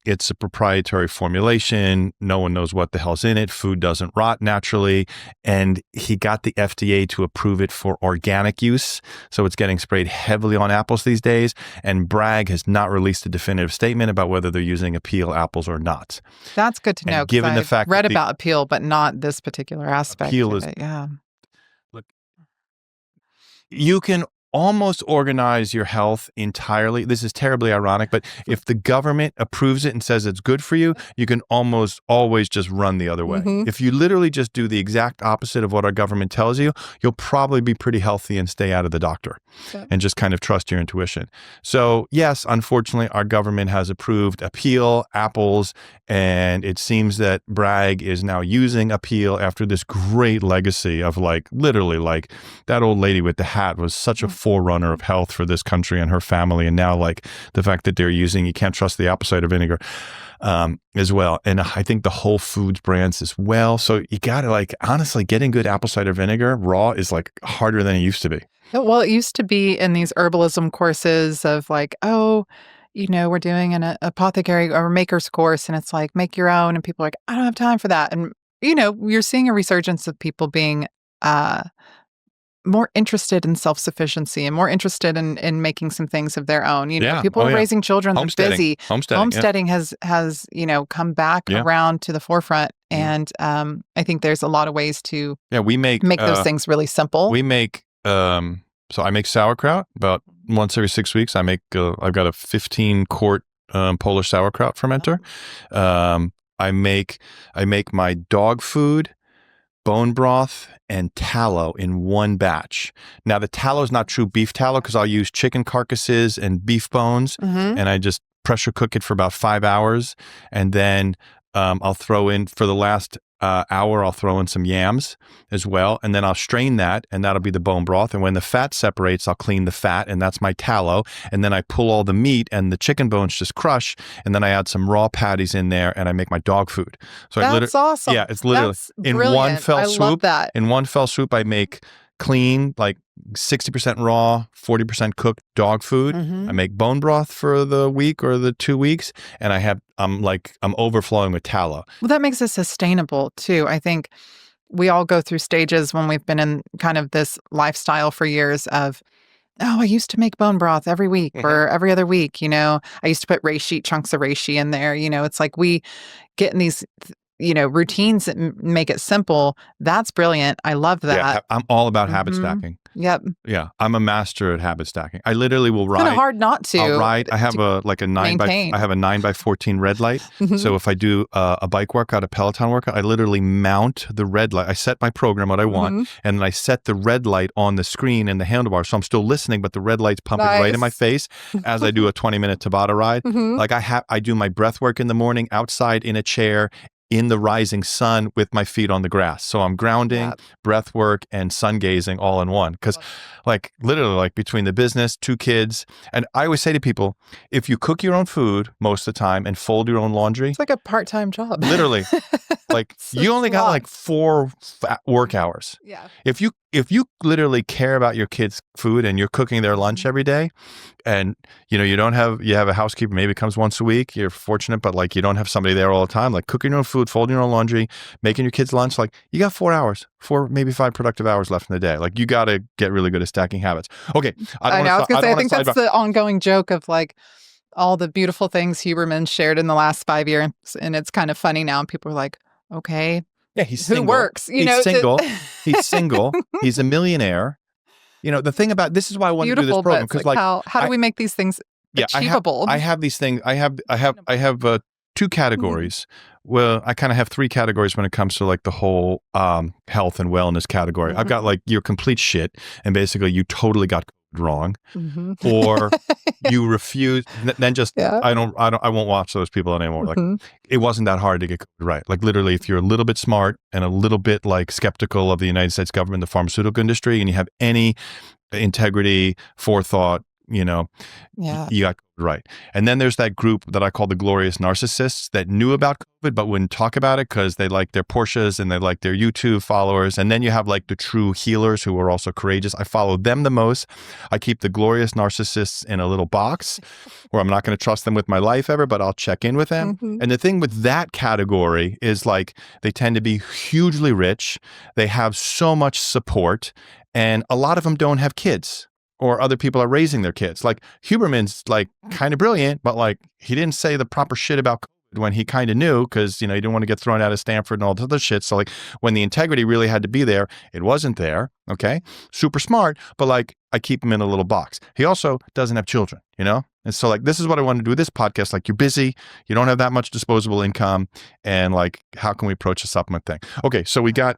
it's a proprietary formulation. No one knows what the hell's in it. Food doesn't rot naturally. And he got the FDA to approve it for organic use. So it's getting sprayed heavily on apples these days. And Bragg has not released a definitive statement about whether they're using Appeal apples or not. That's good to know. Given the fact read about Appeal, but not this particular aspect. Appeal is, look, you can almost organize your health entirely. This is terribly ironic, but if the government approves it and says it's good for you, you can almost always just run the other way. Mm-hmm. If you literally just do the exact opposite of what our government tells you, you'll probably be pretty healthy and stay out of the doctor and just kind of trust your intuition. So yes, unfortunately, our government has approved Appeal apples, and it seems that Bragg is now using Appeal after this great legacy of literally that old lady with the hat was such a forerunner of health for this country and her family. And now the fact that they're using, you can't trust the apple cider vinegar as well. And I think the Whole Foods brands as well. So you got to honestly, getting good apple cider vinegar raw is harder than it used to be. Well, it used to be in these herbalism courses of we're doing an apothecary or maker's course, and it's make your own. And people are I don't have time for that. And, you're seeing a resurgence of people being more interested in self-sufficiency and more interested in making some things of their own. People are raising children. They're busy. Homesteading has come back around to the forefront. And I think there's a lot of ways to make those things really simple. We make, so I make sauerkraut about once every 6 weeks. I've got a 15-quart Polish sauerkraut fermenter. I make my dog food, bone broth, and tallow in one batch. Now, the tallow is not true beef tallow because I'll use chicken carcasses and beef bones, and I just pressure cook it for about 5 hours. And then I'll throw in, for the last hour, I'll throw in some yams as well. And then I'll strain that, and that'll be the bone broth. And when the fat separates, I'll clean the fat, and that's my tallow. And then I pull all the meat and the chicken bones just crush. And then I add some raw patties in there, and I make my dog food. So that's awesome. Yeah, it's literally in one fell swoop. Love that. In one fell swoop, I make clean, like 60% raw, 40% cooked dog food. I make bone broth for the week or the 2 weeks, and I'm overflowing with tallow. Well, that makes it sustainable too. I think we all go through stages when we've been in kind of this lifestyle for years of, oh, I used to make bone broth every week or every other week. I used to put chunks of reishi in there. It's like we get in these routines that make it simple. That's brilliant. I love that. Yeah, I'm all about habit stacking. Yep. Yeah, I'm a master at habit stacking. I literally will ride. It's kind of hard not to. I'll ride. I have a 9x14 red light. So if I do a bike workout, a Peloton workout, I literally mount the red light. I set my program what I want, and then I set the red light on the screen and the handlebar. So I'm still listening, but the red light's pumping right in my face as I do a 20-minute Tabata ride. Like I do my breath work in the morning outside in a chair, in the rising sun with my feet on the grass. So I'm grounding, breath work, and sun gazing all in one. Because literally between the business, 2 kids, and I always say to people, if you cook your own food most of the time and fold your own laundry. It's like a part-time job. Literally. You only got 4 work hours. Yeah. If you literally care about your kids' food and you're cooking their lunch every day, and you have a housekeeper, maybe comes once a week, you're fortunate, but you don't have somebody there all the time, cooking your own food, folding your own laundry, making your kids' lunch, you got 4 hours, 4, maybe 5 productive hours left in the day. You got to get really good at stacking habits. Okay. I think that's the ongoing joke of all the beautiful things Huberman shared in the last 5 years. And it's kind of funny now. And people are like, okay. Yeah, he's single. Who works? He's single. He's single. He's a millionaire. The thing about this is why I want to do this program, because how do we make these things achievable? I have these things. I have 2 categories. Well, I kind of have 3 categories when it comes to the whole health and wellness category. I've got your complete shit, and basically you totally got wrong, or you refuse. Then just I won't watch those people anymore. It wasn't that hard to get right. Literally, if you're a little bit smart and a little bit skeptical of the United States government, the pharmaceutical industry, and you have any integrity, forethought, you got right. And then there's that group that I call the glorious narcissists that knew about COVID but wouldn't talk about it because they like their Porsches and they like their YouTube followers. And then you have the true healers who are also courageous. I follow them the most. I keep the glorious narcissists in a little box where I'm not going to trust them with my life ever, but I'll check in with them. And the thing with that category is they tend to be hugely rich. They have so much support, and a lot of them don't have kids, or other people are raising their kids. Huberman's kind of brilliant, but he didn't say the proper shit about COVID when he kind of knew, because he didn't want to get thrown out of Stanford and all this other shit. So when the integrity really had to be there, it wasn't there. Okay, super smart, but I keep him in a little box. He also doesn't have children, and so this is what I want to do with this podcast. You're busy, you don't have that much disposable income, and how can we approach a supplement thing? Okay, so we got.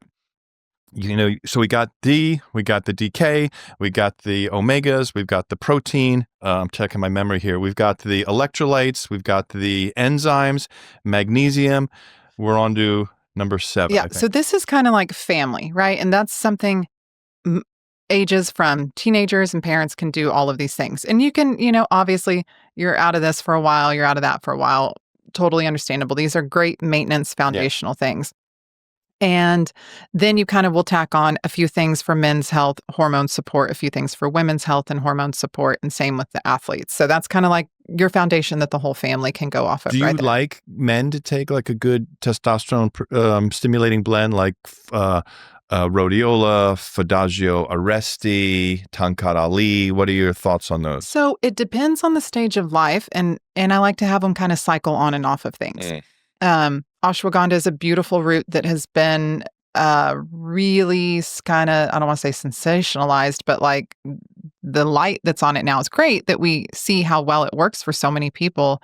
So we got the DK, we got the omegas, we've got the protein. I'm checking my memory here. We've got the electrolytes, we've got the enzymes, magnesium. We're on to number 7. Yeah. So this is kind of like family, right? And that's something ages from teenagers and parents can do all of these things. And you can, obviously you're out of this for a while, you're out of that for a while. Totally understandable. These are great maintenance, foundational things. And then you kind of will tack on a few things for men's health, hormone support, a few things for women's health and hormone support, and same with the athletes. So that's kind of your foundation that the whole family can go off of. Do you like men to take a good testosterone stimulating blend rhodiola, Fadagio, Aresti, Tankat Ali? What are your thoughts on those? So it depends on the stage of life, and I like to have them kind of cycle on and off of things. Ashwagandha is a beautiful root that has been really kind of, I don't want to say sensationalized, but the light that's on it now is great that we see how well it works for so many people,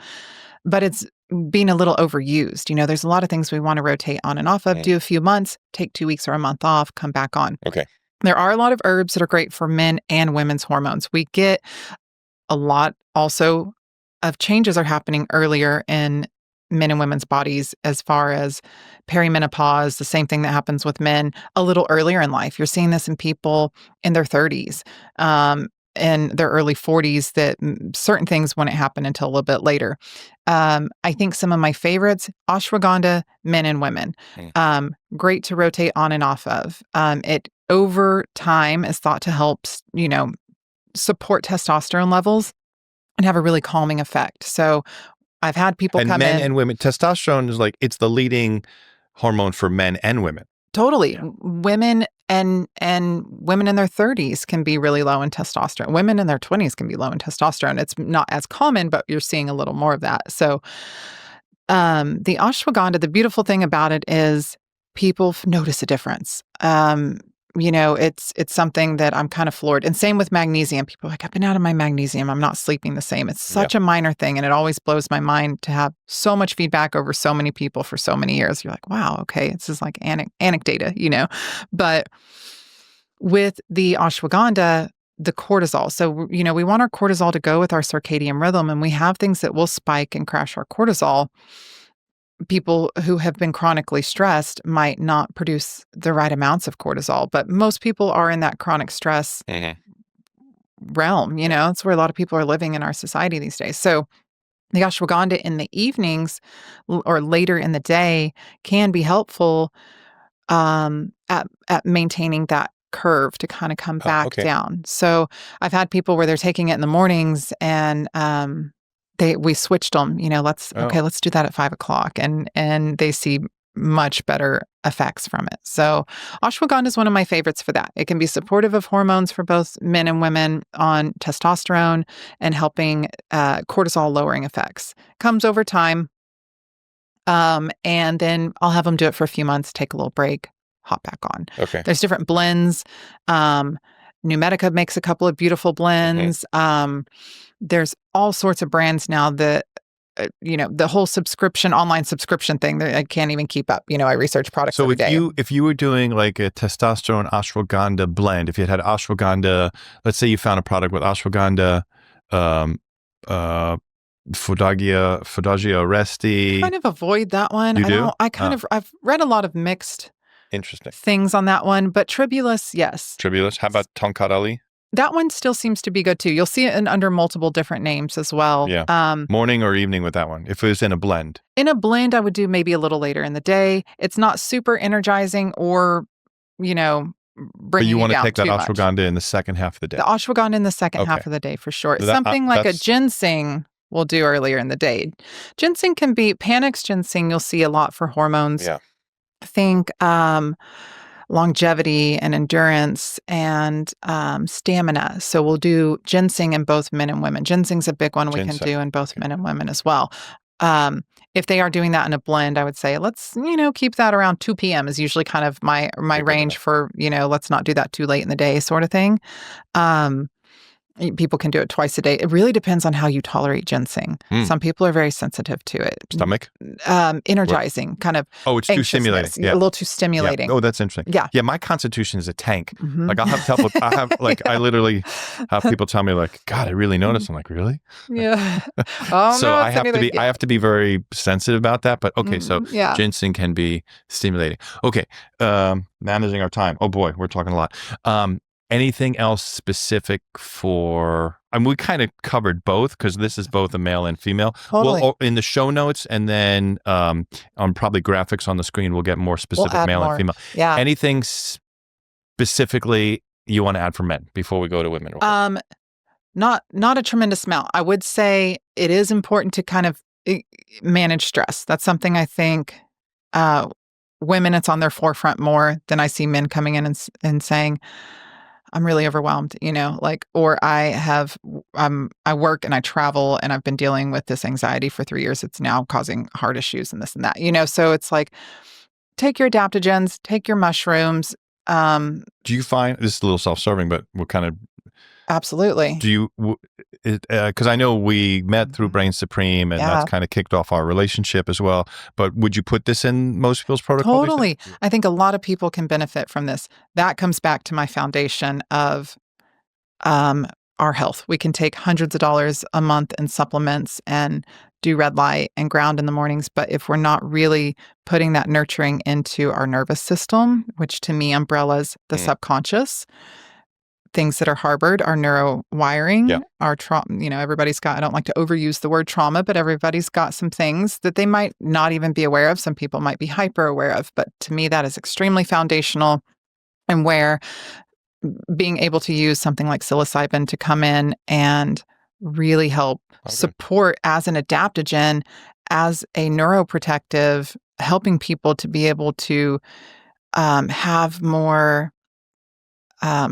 but it's being a little overused. There's a lot of things we want to rotate on and off of, do a few months, take 2 weeks or a month off, come back on. Okay. There are a lot of herbs that are great for men and women's hormones. We get a lot also of changes are happening earlier in men and women's bodies as far as perimenopause, the same thing that happens with men a little earlier in life. You're seeing this in people in their 30s, in their early 40s, that certain things wouldn't happen until a little bit later. I think some of my favorites, ashwagandha, men and women. Great to rotate on and off of. It over time is thought to help, support testosterone levels and have a really calming effect. So I've had people come in. Men and women, testosterone is like, it's the leading hormone for men and women. Totally. Yeah. Women and women in their 30s can be really low in testosterone. Women in their 20s can be low in testosterone. It's not as common, but you're seeing a little more of that. So the ashwagandha, the beautiful thing about it is people notice a difference. It's something that I'm kind of floored. And same with magnesium. People are like, I've been out of my magnesium. I'm not sleeping the same. It's such a minor thing. And it always blows my mind to have so much feedback over so many people for so many years. You're like, wow, okay. It's just like anecdata, But with the ashwagandha, the cortisol. So, we want our cortisol to go with our circadian rhythm, and we have things that will spike and crash our cortisol. People who have been chronically stressed might not produce the right amounts of cortisol, but most people are in that chronic stress realm. It's where a lot of people are living in our society these days. So the ashwagandha in the evenings or later in the day can be helpful at maintaining that curve to kind of come back down. So I've had people where they're taking it in the mornings and we switched them, let's do that at 5:00, and they see much better effects from it. So ashwagandha is one of my favorites for that. It can be supportive of hormones for both men and women on testosterone and helping cortisol lowering effects. Comes over time. And then I'll have them do it for a few months, take a little break, hop back on. Okay. There's different blends. Numedica makes a couple of beautiful blends. There's all sorts of brands now that, the whole online subscription thing that I can't even keep up. I research products every day. So if you were doing like a testosterone ashwagandha blend, if you had ashwagandha, let's say you found a product with ashwagandha, Fudagia resti. I kind of avoid that one. You do? I've read a lot of mixed interesting things on that one, but Tribulus, yes. Tribulus. How about Tonkarali? That one still seems to be good too. You'll see it under multiple different names as well. Yeah. Morning or evening with that one, if it was in a blend. In a blend, I would do maybe a little later in the day. It's not super energizing or, bringing but you want to take that ashwagandha much in the second half of the day. The ashwagandha in the second half of the day for sure. So something like a ginseng we'll do earlier in the day. Ginseng can be Panax ginseng. You'll see a lot for hormones. Yeah. Think longevity and endurance and stamina. So we'll do ginseng in both men and women. Ginseng's a big one we can do in both men and women as well. If they are doing that in a blend, I would say let's, keep that around 2 p.m. is usually kind of my range for, let's not do that too late in the day sort of thing. People can do it twice a day. It really depends on how you tolerate ginseng. Some people are very sensitive to it. Stomach? Energizing, kind of. Oh, it's too stimulating. Yeah. A little too stimulating. Yeah. Oh, that's interesting. Yeah. Yeah, my constitution is a tank. Like I literally have people tell me like, God, I really noticed. I'm like, really? Yeah. So I have to be very sensitive about that. But okay, so ginseng can be stimulating. Okay. Managing our time. Oh boy, we're talking a lot. Anything else specific for, we kind of covered both because this is both a male and female. Totally. Well, in the show notes and then on probably graphics on the screen, we'll get more specific male and female. Yeah. Anything specifically you want to add for men before we go to women? Not a tremendous amount. I would say it is important to kind of manage stress. That's something I think women, it's on their forefront more than I see men coming in and saying, I'm really overwhelmed, or I work and I travel and I've been dealing with this anxiety for 3 years. It's now causing heart issues and this and that, so it's like, take your adaptogens, take your mushrooms. Do you find, this is a little self-serving, but what kind of, absolutely. Do you, because I know we met through Brain Supreme and that's kind of kicked off our relationship as well, but would you put this in most people's protocol? Totally. I think a lot of people can benefit from this. That comes back to my foundation of our health. We can take hundreds of dollars a month in supplements and do red light and ground in the mornings. But if we're not really putting that nurturing into our nervous system, which to me umbrellas the subconscious, things that are harbored, our neurowiring, our trauma, everybody's got, I don't like to overuse the word trauma, but everybody's got some things that they might not even be aware of. Some people might be hyper aware of, but to me, that is extremely foundational, and where being able to use something like psilocybin to come in and really help support as an adaptogen, as a neuroprotective, helping people to be able to have more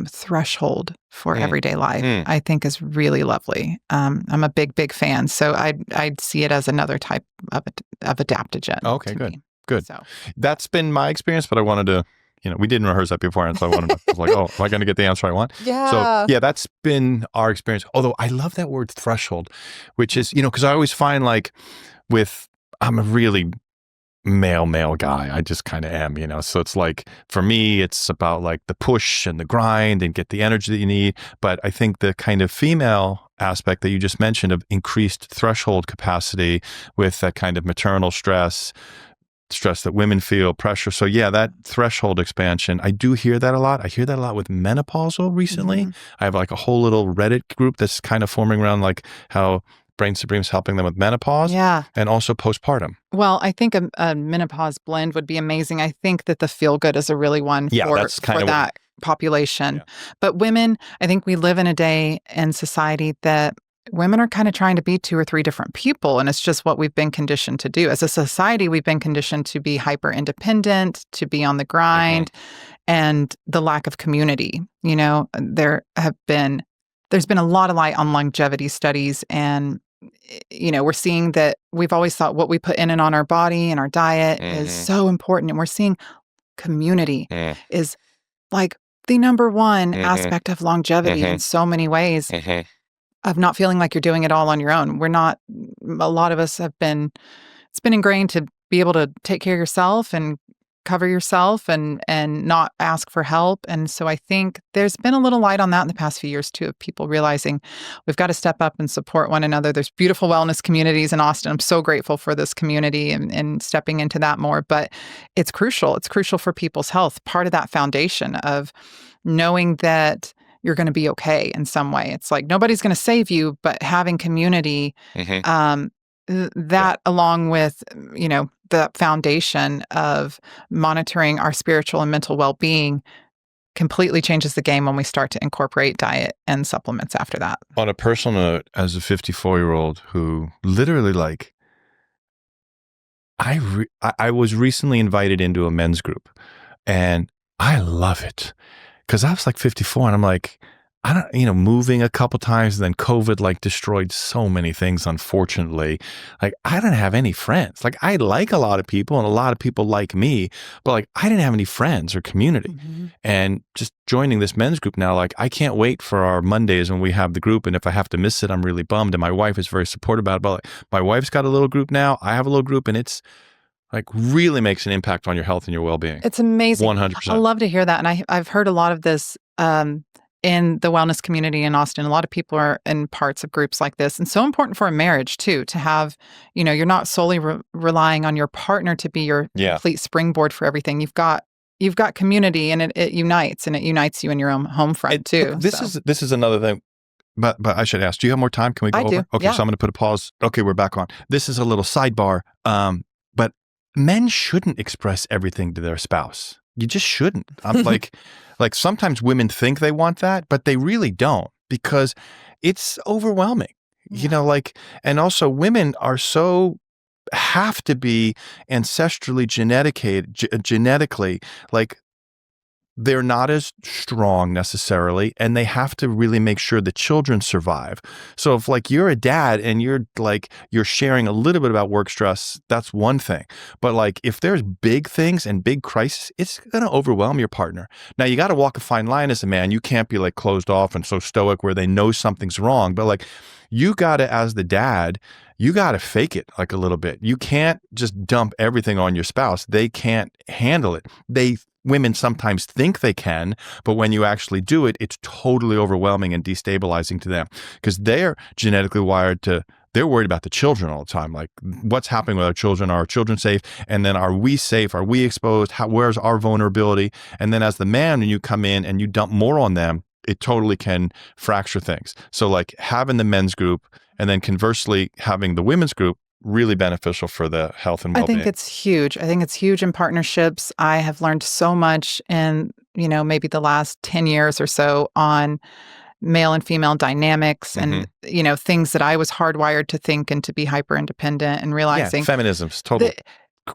threshold for everyday life, I think is really lovely. I'm a big fan. So I'd see it as another type of adaptogen. Okay, good. So that's been my experience, but I wanted to, we didn't rehearse that before. And so I wanted to, I was like, oh, am I going to get the answer I want? Yeah. So yeah, that's been our experience. Although I love that word threshold, which is, because I always find like I'm a really male guy. I just kind of am, so it's like, for me, it's about like the push and the grind and get the energy that you need. But I think the kind of female aspect that you just mentioned of increased threshold capacity with that kind of maternal stress that women feel, pressure. So yeah, that threshold expansion, I do hear that a lot. I hear that a lot with menopausal recently. I have like a whole little Reddit group that's kind of forming around like how Brain Supreme's helping them with menopause and also postpartum. Well, I think a menopause blend would be amazing. I think that the feel good is a really one for that population. But women, I think we live in a day and society that women are kind of trying to be 2 or 3 different people. And it's just what we've been conditioned to do. As a society, we've been conditioned to be hyper independent, to be on the grind, and the lack of community. There's been a lot of light on longevity studies, and we're seeing that we've always thought what we put in and on our body and our diet is so important. And we're seeing community is like the number one aspect of longevity in so many ways, of not feeling like you're doing it all on your own. A lot of us it's been ingrained to be able to take care of yourself and cover yourself and not ask for help. And so I think there's been a little light on that in the past few years too, of people realizing we've got to step up and support one another. There's beautiful wellness communities in Austin. I'm so grateful for this community and stepping into that more, but it's crucial. It's crucial for people's health. Part of that foundation of knowing that you're going to be okay in some way. It's like nobody's going to save you, but having community, that along with, the foundation of monitoring our spiritual and mental well-being completely changes the game when we start to incorporate diet and supplements after that. On a personal note, as a 54-year-old who literally I was recently invited into a men's group, and I love it because I was like 54 and I'm like, moving a couple times, and then COVID destroyed so many things, unfortunately. I don't have any friends. I like a lot of people and a lot of people like me, but I didn't have any friends or community. And just joining this men's group now, I can't wait for our Mondays when we have the group. And if I have to miss it, I'm really bummed. And my wife is very supportive about it. But my wife's got a little group now. I have a little group, and it's really makes an impact on your health and your well-being. It's amazing. 100%. I love to hear that. And I've heard a lot of this, in the wellness community in Austin. A lot of people are in parts of groups like this. And so important for a marriage too, to have, you're not solely relying on your partner to be your complete springboard for everything. You've got community, and it unites, and it unites you in your own home front too. This is another thing. But I should ask, do you have more time? Can we go over? Do. Okay, so I'm going to put a pause. Okay, we're back on. This is a little sidebar. But men shouldn't express everything to their spouse. You just shouldn't. I'm like sometimes women think they want that, but they really don't, because it's overwhelming, and also women are have to be ancestrally genetically, they're not as strong necessarily, and they have to really make sure the children survive. So if you're a dad and you're sharing a little bit about work stress, that's one thing. But if there's big things and big crisis, it's going to overwhelm your partner. Now you got to walk a fine line as a man. You can't be closed off and so stoic where they know something's wrong. But you got to, as the dad, you got to fake it like a little bit. You can't just dump everything on your spouse. They can't handle it. Women sometimes think they can, but when you actually do it, it's totally overwhelming and destabilizing to them because they're genetically wired to, they're worried about the children all the time. Like, what's happening with our children? Are our children safe? And then, are we safe? Are we exposed? Where's our vulnerability? And then as the man, when you come in and you dump more on them, it totally can fracture things. So like having the men's group and then conversely having the women's group, really beneficial for the health and well-being. I think it's huge. I think it's huge in partnerships. I have learned so much in, maybe the last 10 years or so on male and female dynamics and, things that I was hardwired to think and to be hyper independent and realizing. Yeah, feminism's total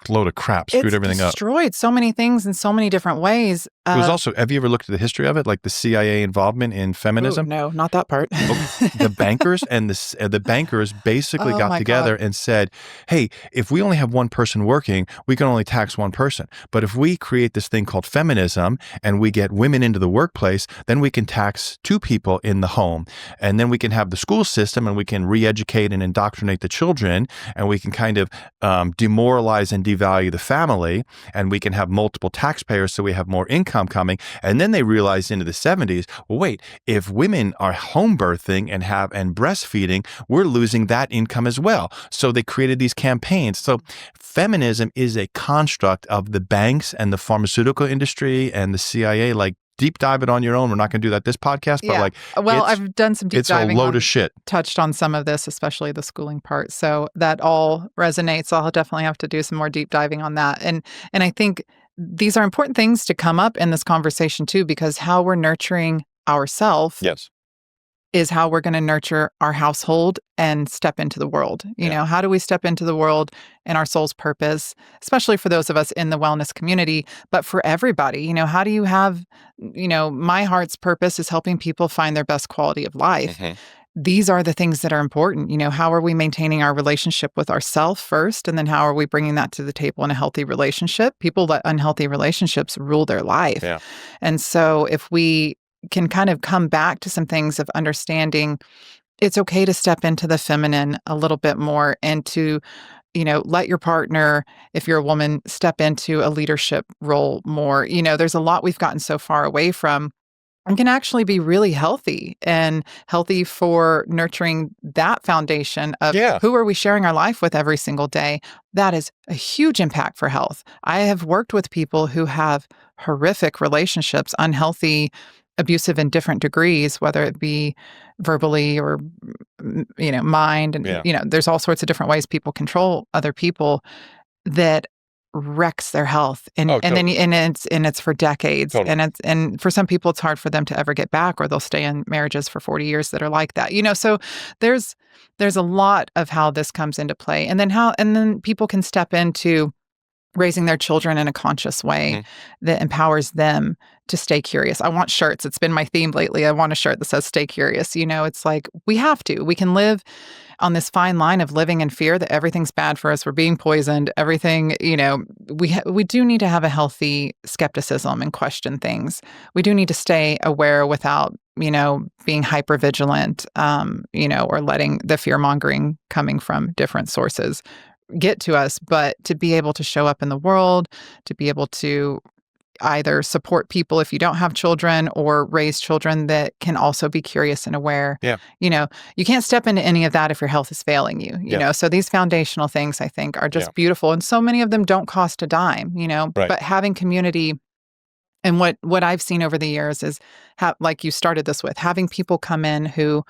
load of crap, screwed everything up. It's destroyed so many things in so many different ways. It was also, have you ever looked at the history of it? Like the CIA involvement in feminism? No, not that part. The bankers and the bankers basically got together and said, hey, if we only have one person working, we can only tax one person. But if we create this thing called feminism and we get women into the workplace, then we can tax two people in the home. And then we can have the school system and we can re-educate and indoctrinate the children. And we can kind of demoralize and devalue the family. And we can have multiple taxpayers so we have more income coming. And then they realized into the 70s, well, wait, if women are home birthing and breastfeeding, we're losing that income as well. So they created these campaigns. So feminism is a construct of the banks and the pharmaceutical industry and the CIA. Like, deep dive it on your own. We're not going to do that this podcast, but I've done some deep diving. It's a load of shit. Touched on some of this, especially the schooling part. So that all resonates. I'll definitely have to do some more deep diving on that. And I think these are important things to come up in this conversation too, because how we're nurturing ourselves is how we're going to nurture our household and step into the world. You know, how do we step into the world and our soul's purpose, especially for those of us in the wellness community, but for everybody, how do you have, my heart's purpose is helping people find their best quality of life. These are the things that are important. How are we maintaining our relationship with ourselves first? And then how are we bringing that to the table in a healthy relationship? People let unhealthy relationships rule their life. And so if we can kind of come back to some things of understanding it's okay to step into the feminine a little bit more and to, let your partner, if you're a woman, step into a leadership role more. There's a lot we've gotten so far away from and can actually be really healthy and healthy for nurturing that foundation of who are we sharing our life with every single day. That is a huge impact for health. I have worked with people who have horrific relationships, unhealthy, abusive in different degrees, whether it be verbally or, mind. And, there's all sorts of different ways people control other people that wrecks their health. And it's for decades. And for some people, it's hard for them to ever get back, or they'll stay in marriages for 40 years that are like that. So there's a lot of how this comes into play. And then people can step into raising their children in a conscious way that empowers them to stay curious. I want shirts. It's been my theme lately. I want a shirt that says stay curious. It's like we can live on this fine line of living in fear that everything's bad for us. We're being poisoned. Everything, we do need to have a healthy skepticism and question things. We do need to stay aware without, being hyper vigilant, or letting the fear mongering coming from different sources get to us, but to be able to show up in the world, to be able to either support people if you don't have children or raise children that can also be curious and aware. You can't step into any of that if your health is failing you, So these foundational things I think are just beautiful. And so many of them don't cost a dime, but having community. And what I've seen over the years is like you started this with, having people come in who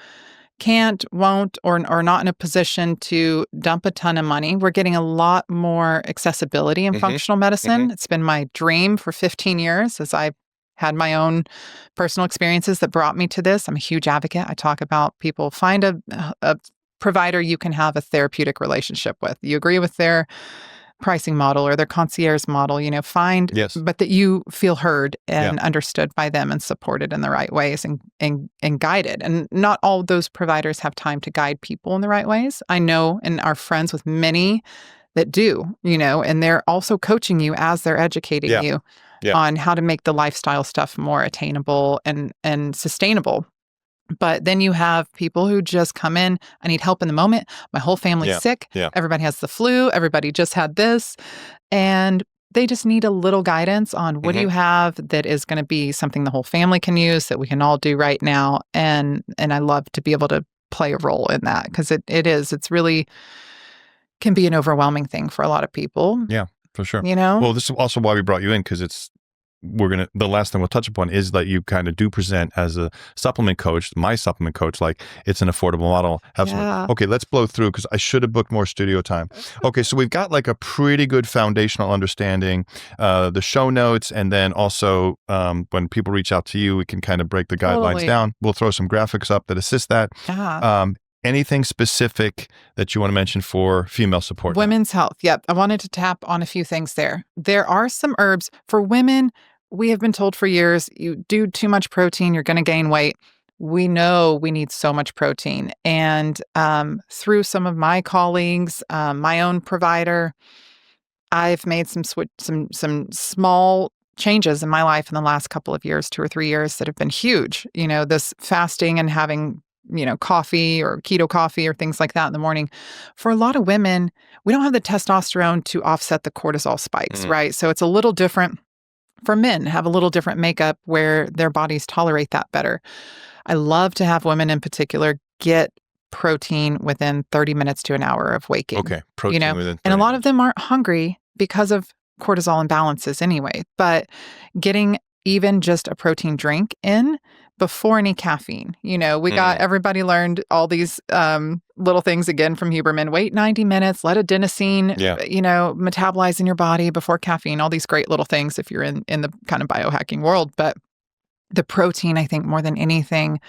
can't, won't, or are not in a position to dump a ton of money. We're getting a lot more accessibility in functional medicine. It's been my dream for 15 years as I've had my own personal experiences that brought me to this. I'm a huge advocate. I talk about people find a provider you can have a therapeutic relationship with. You agree with their pricing model or their concierge model, but that you feel heard and understood by them and supported in the right ways and guided. And not all those providers have time to guide people in the right ways. I know and are friends with many that do, and they're also coaching you as they're educating you on how to make the lifestyle stuff more attainable and sustainable. But then you have people who just come in, I need help in the moment. My whole family's Yeah. sick. Yeah. Everybody has the flu. Everybody just had this. And they just need a little guidance on what do you have that is going to be something the whole family can use that we can all do right now. And I love to be able to play a role in that because it's really can be an overwhelming thing for a lot of people. Yeah, for sure. You know? Well, this is also why we brought you in, because the last thing we'll touch upon is that you kind of do present as a supplement coach, my supplement coach, like it's an affordable model. Yeah. Okay, let's blow through because I should have booked more studio time. Okay, so we've got like a pretty good foundational understanding, the show notes, and then also when people reach out to you, we can kind of break the guidelines down. We'll throw some graphics up that assist that. Yeah. Anything specific that you want to mention for female support? Women's health. Yep. I wanted to tap on a few things there. There are some herbs for women. We have been told for years, you do too much protein, you're going to gain weight. We know we need so much protein. And through some of my colleagues, my own provider, I've made some small changes in my life in the last couple of years, 2 or 3 years, that have been huge. You know, this fasting and having coffee or keto coffee or things like that in the morning. For a lot of women, we don't have the testosterone to offset the cortisol spikes, right? So it's a little different. For men, have a little different makeup where their bodies tolerate that better. I love to have women in particular get protein within 30 minutes to an hour of waking. Okay, protein within 30 And a lot of them aren't hungry because of cortisol imbalances anyway, but getting even just a protein drink in before any caffeine. We got everybody learned all these little things again from Huberman. Wait 90 minutes, let adenosine, metabolize in your body before caffeine, all these great little things if you're in the kind of biohacking world. But the protein, I think more than anything,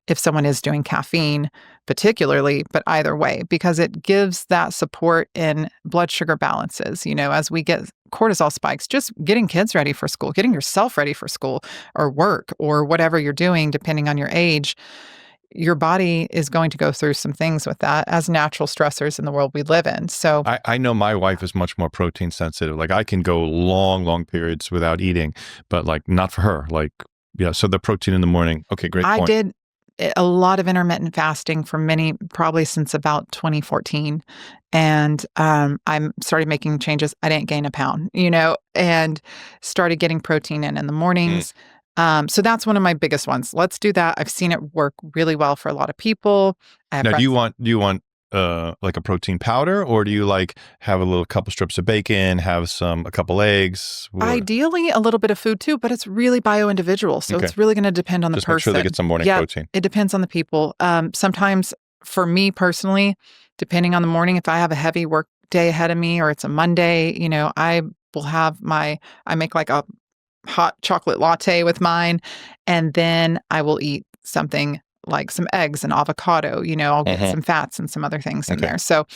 if someone is doing caffeine particularly, but either way, because it gives that support in blood sugar balances. As we get cortisol spikes, just getting kids ready for school, getting yourself ready for school or work or whatever you're doing, depending on your age, your body is going to go through some things with that as natural stressors in the world we live in. So I know my wife is much more protein sensitive. Like I can go long periods without eating, but like not for her. Like, yeah. So the protein in the morning. Okay, great point. I did a lot of intermittent fasting for probably since about 2014. And I started making changes. I didn't gain a pound, and started getting protein in the mornings. So that's one of my biggest ones. Let's do that. I've seen it work really well for a lot of people. Now, do you want like a protein powder, or do you like have a little couple strips of bacon, have a couple eggs? Ideally, a little bit of food too, but it's really bio-individual. So it's really going to depend on the person. Just make sure they get some morning protein. It depends on the people. Sometimes for me personally, depending on the morning, if I have a heavy work day ahead of me or it's a Monday, I will have I make like a hot chocolate latte with mine, and then I will eat something like some eggs and avocado, I'll get some fats and some other things in there. So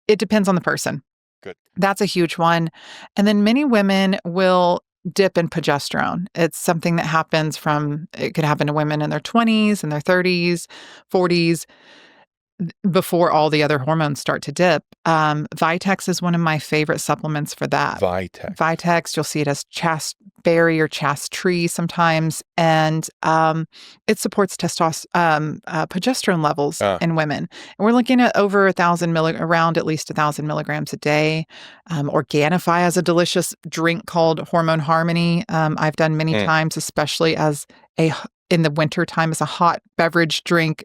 it depends on the person. Good. That's a huge one. And then many women will dip in progesterone. It's something that it could happen to women in their 20s and their 30s, 40s, before all the other hormones start to dip. Vitex is one of my favorite supplements for that. Vitex, you'll see it as chasteberry or chaste sometimes, and it supports progesterone levels in women. And we're looking at over around at least 1,000 milligrams a day. Organifi has a delicious drink called Hormone Harmony. I've done many times, especially in the winter time, as a hot beverage drink,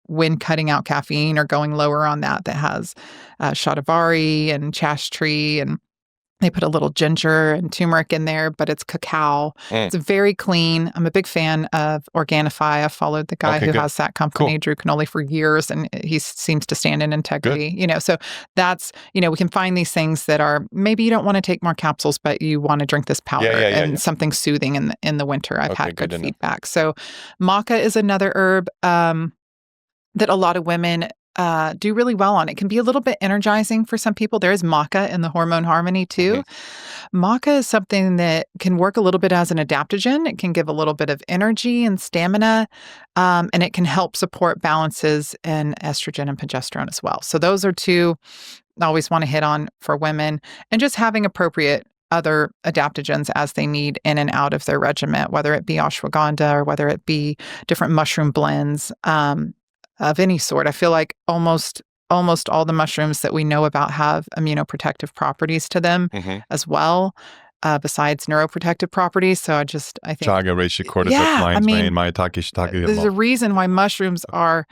when cutting out caffeine or going lower on that has shatavari and chaste, and they put a little ginger and turmeric in there, but it's cacao. It's very clean. I'm a big fan of Organifi. I followed the guy who has that company, Drew Canoli, for years, and he seems to stand in integrity. So that's, we can find these things that are, maybe you don't want to take more capsules, but you want to drink this powder and something soothing in the winter. I've had good feedback. So maca is another herb that a lot of women do really well on. It can be a little bit energizing for some people. There is maca in the Hormone Harmony too. Maca is something that can work a little bit as an adaptogen. It can give a little bit of energy and stamina, and it can help support balances in estrogen and progesterone as well. So those are two I always want to hit on for women, and just having appropriate other adaptogens as they need in and out of their regimen, whether it be ashwagandha or whether it be different mushroom blends of any sort. I feel like almost all the mushrooms that we know about have immunoprotective properties to them as well, besides neuroprotective properties. So I think chaga, reishi, cordyceps, lion's mane, maitake, shiitake. There's a reason why mushrooms are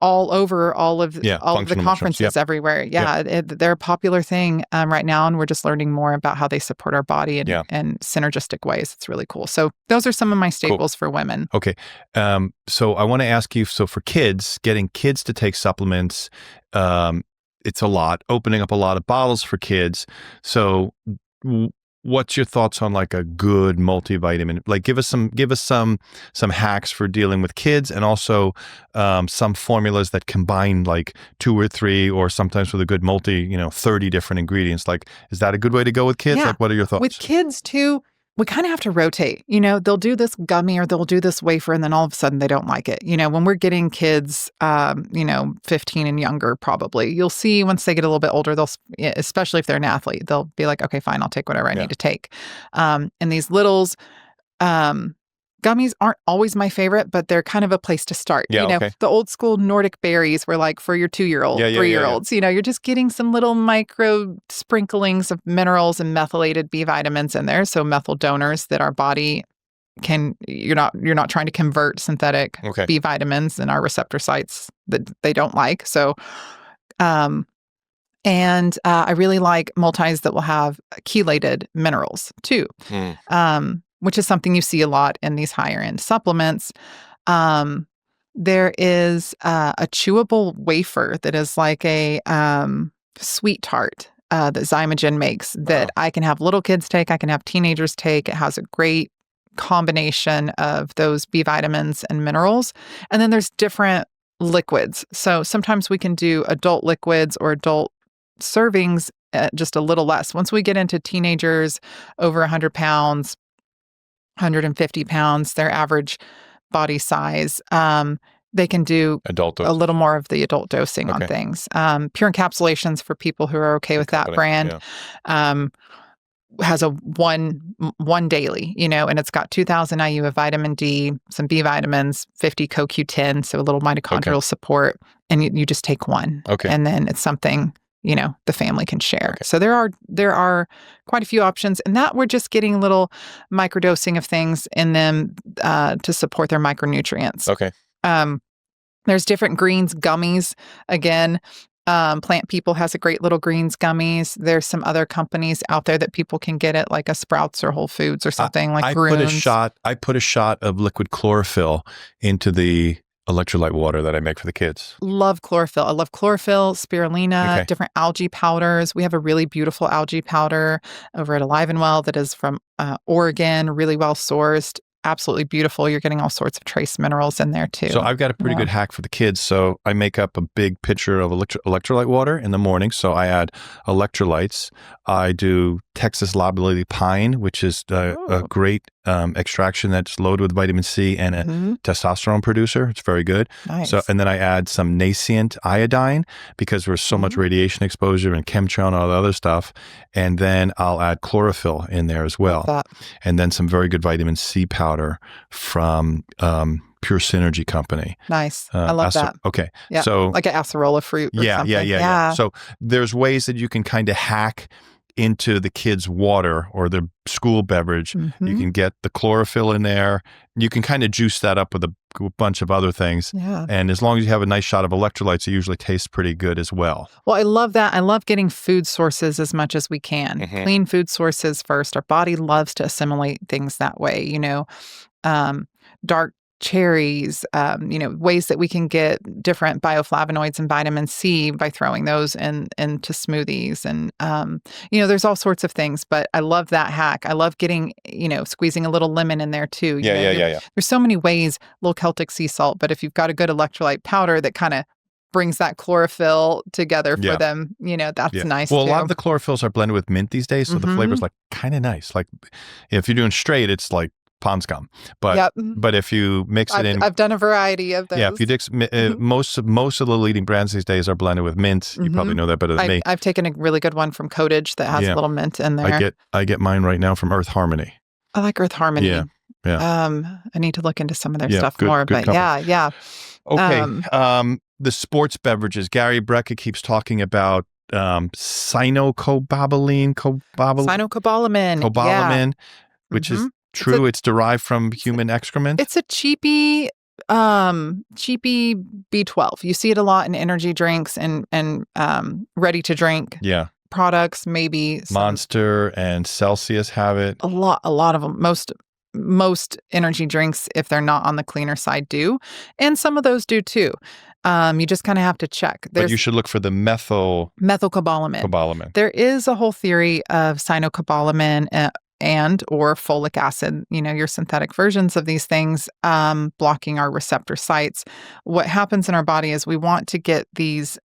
all over all of the conferences everywhere. They're a popular thing right now, and we're just learning more about how they support our body in synergistic ways. It's really cool. So those are some of my staples for women. Okay. So I want to ask you, so for kids, getting kids to take supplements, it's a lot, opening up a lot of bottles for kids. So what's your thoughts on like a good multivitamin? Like give us some hacks for dealing with kids, and also some formulas that combine like 2 or 3, or sometimes with a good 30 different ingredients. Like, is that a good way to go with kids? Like, what are your thoughts? With kids too, we kind of have to rotate. They'll do this gummy or they'll do this wafer, and then all of a sudden they don't like it. When we're getting kids, 15 and younger, probably, you'll see once they get a little bit older, especially if they're an athlete, they'll be like, okay, fine, I'll take whatever I need to take. And these littles, gummies aren't always my favorite, but they're kind of a place to start. The old school Nordic berries were like for your 2-year-old, 3-year-olds. You're just getting some little micro sprinklings of minerals and methylated B vitamins in there. So methyl donors that our body you're not trying to convert synthetic B vitamins in our receptor sites that they don't like. So, and I really like multis that will have chelated minerals too. Which is something you see a lot in these higher end supplements. There is a chewable wafer that is like a sweet tart that Zymogen makes that I can have little kids take, I can have teenagers take. It has a great combination of those B vitamins and minerals. And then there's different liquids. So sometimes we can do adult liquids or adult servings at just a little less. Once we get into teenagers over 100 pounds, 150 pounds, their average body size, they can do a little more of the adult dosing on things. Pure Encapsulations, for people who are okay with that brand, has a one daily, and it's got 2,000 IU of vitamin D, some B vitamins, 50 CoQ10, so a little mitochondrial support, and you just take one. And then it's something the family can share. So there are quite a few options, and that we're just getting a little microdosing of things in them to support their micronutrients. There's different greens gummies. Again, Plant People has a great little greens gummies. There's some other companies out there that people can get at like a Sprouts or Whole Foods or something like Grunes. I put a shot of liquid chlorophyll into the electrolyte water that I make for the kids. Love chlorophyll. I love chlorophyll, spirulina, different algae powders. We have a really beautiful algae powder over at Alive and Well that is from Oregon, really well sourced. Absolutely beautiful. You're getting all sorts of trace minerals in there too. So I've got a pretty good hack for the kids. So I make up a big pitcher of electrolyte water in the morning. So I add electrolytes. I do Texas Loblolly Pine, which is a great extraction that's loaded with vitamin C and a testosterone producer. It's very good. Nice. So, and then I add some nascent iodine because there's so much radiation exposure and chemtrail and all the other stuff. And then I'll add chlorophyll in there as well. And then some very good vitamin C powder from Pure Synergy Company. Nice. I love that. Okay. Yeah. So like an acerola fruit or something. Yeah. So there's ways that you can kind of hack into the kids' water or their school beverage. You can get the chlorophyll in there. You can kind of juice that up with a bunch of other things. Yeah. And as long as you have a nice shot of electrolytes, it usually tastes pretty good as well. Well, I love that. I love getting food sources as much as we can. Clean food sources first. Our body loves to assimilate things that way. Dark cherries, ways that we can get different bioflavonoids and vitamin C by throwing those into smoothies. And, there's all sorts of things, but I love that hack. I love getting, squeezing a little lemon in there too. There's so many ways, little Celtic sea salt, but if you've got a good electrolyte powder that kind of brings that chlorophyll together for them, that's nice. Well, a lot of the chlorophylls are blended with mint these days, so the flavor's like kind of nice. Like if you're doing straight, it's like pond scum. But if you mix it in, I've done a variety of those. Yeah, if you most of the leading brands these days are blended with mint. You probably know that better than me. I've taken a really good one from Cotage that has a little mint in there. I get mine right now from Earth Harmony. I like Earth Harmony. Yeah. I need to look into some of their stuff more. But company. yeah. Okay. The sports beverages. Gary Brecka keeps talking about cyanocobalamin. Cyanocobalamin. Which is true. It's derived from human excrement. It's a cheapy B12. You see it a lot in energy drinks and ready to drink products. Maybe Monster and Celsius have it. A lot of them. Most energy drinks, if they're not on the cleaner side, do, and some of those do too. You just kind of have to check. But you should look for the methylcobalamin. There is a whole theory of cyanocobalamin and or folic acid, your synthetic versions of these things, blocking our receptor sites. What happens in our body is we want to get these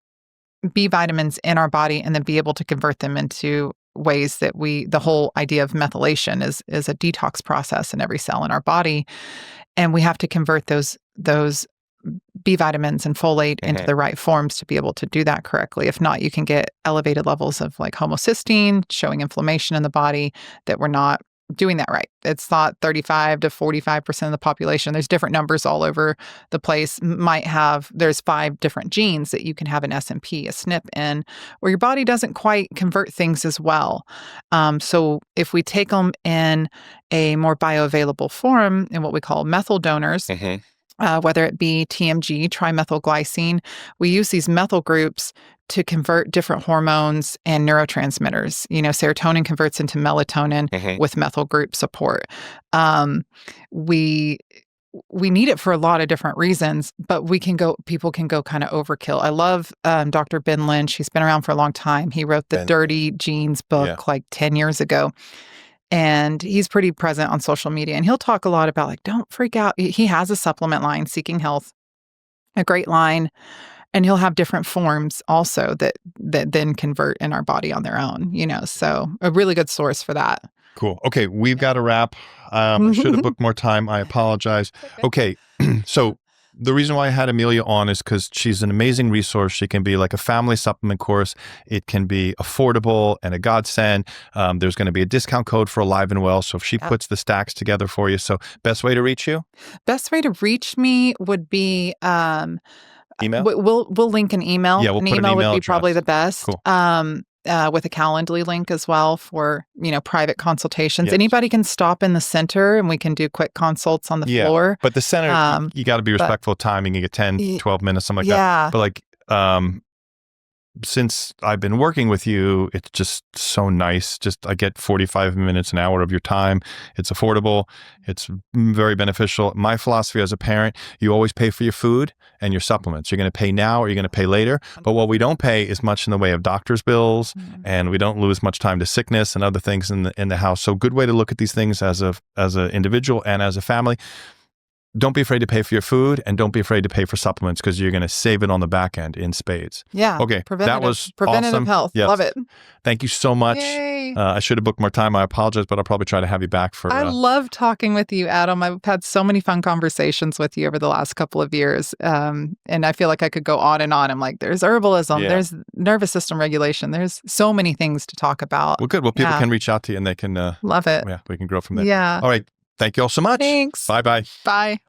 B vitamins in our body and then be able to convert them into ways that the whole idea of methylation is a detox process in every cell in our body. And we have to convert those B vitamins and folate into the right forms to be able to do that correctly. If not, you can get elevated levels of like homocysteine showing inflammation in the body that we're not doing that right. It's thought 35 to 45% of the population. There's different numbers all over the place. There's 5 different genes that you can have an SMP, a SNP in, where your body doesn't quite convert things as well. So if we take them in a more bioavailable form in what we call methyl donors, whether it be TMG, trimethylglycine, we use these methyl groups to convert different hormones and neurotransmitters. Serotonin converts into melatonin with methyl group support. We need it for a lot of different reasons, but people can go kind of overkill. I love Dr. Ben Lynch. He's been around for a long time. He wrote the Dirty Genes book like 10 years ago. And he's pretty present on social media. And he'll talk a lot about like, don't freak out. He has a supplement line, Seeking Health, a great line. And he'll have different forms also that then convert in our body on their own, so a really good source for that. Cool. Okay. We've got to wrap. I should have booked more time. I apologize. Okay. So the reason why I had Amelia on is because she's an amazing resource. She can be like a family supplement course. It can be affordable and a godsend. There's going to be a discount code for Alive and Well. So if she puts the stacks together for you. So best way to reach you? Best way to reach me would be email. We'll link an email. Yeah, we'll put an email would be probably the best. Cool. With a Calendly link as well for, private consultations. Yes. Anybody can stop in the center and we can do quick consults on the floor. But the center, you got to be respectful of timing. You get 10, 12 minutes, something like that. But like, since I've been working with you, it's just so nice. I get 45 minutes, an hour of your time. It's affordable. It's very beneficial. My philosophy as a parent, you always pay for your food and your supplements. You're going to pay now or you're going to pay later. But what we don't pay is much in the way of doctor's bills, and we don't lose much time to sickness and other things in the house. So good way to look at these things as an individual and as a family. Don't be afraid to pay for your food, and don't be afraid to pay for supplements, because you're going to save it on the back end in spades. Yeah. Okay. That was preventative awesome. Health. Yes. Love it. Thank you so much. Yay. I should have booked more time. I apologize, but I'll probably try to have you back for. I love talking with you, Adam. I've had so many fun conversations with you over the last couple of years. And I feel like I could go on and on. I'm like, there's herbalism, there's nervous system regulation. There's so many things to talk about. Well, good. Well, people can reach out to you and they can. Love it. Yeah. We can grow from there. Yeah. All right. Thank you all so much. Thanks. Bye-bye. Bye.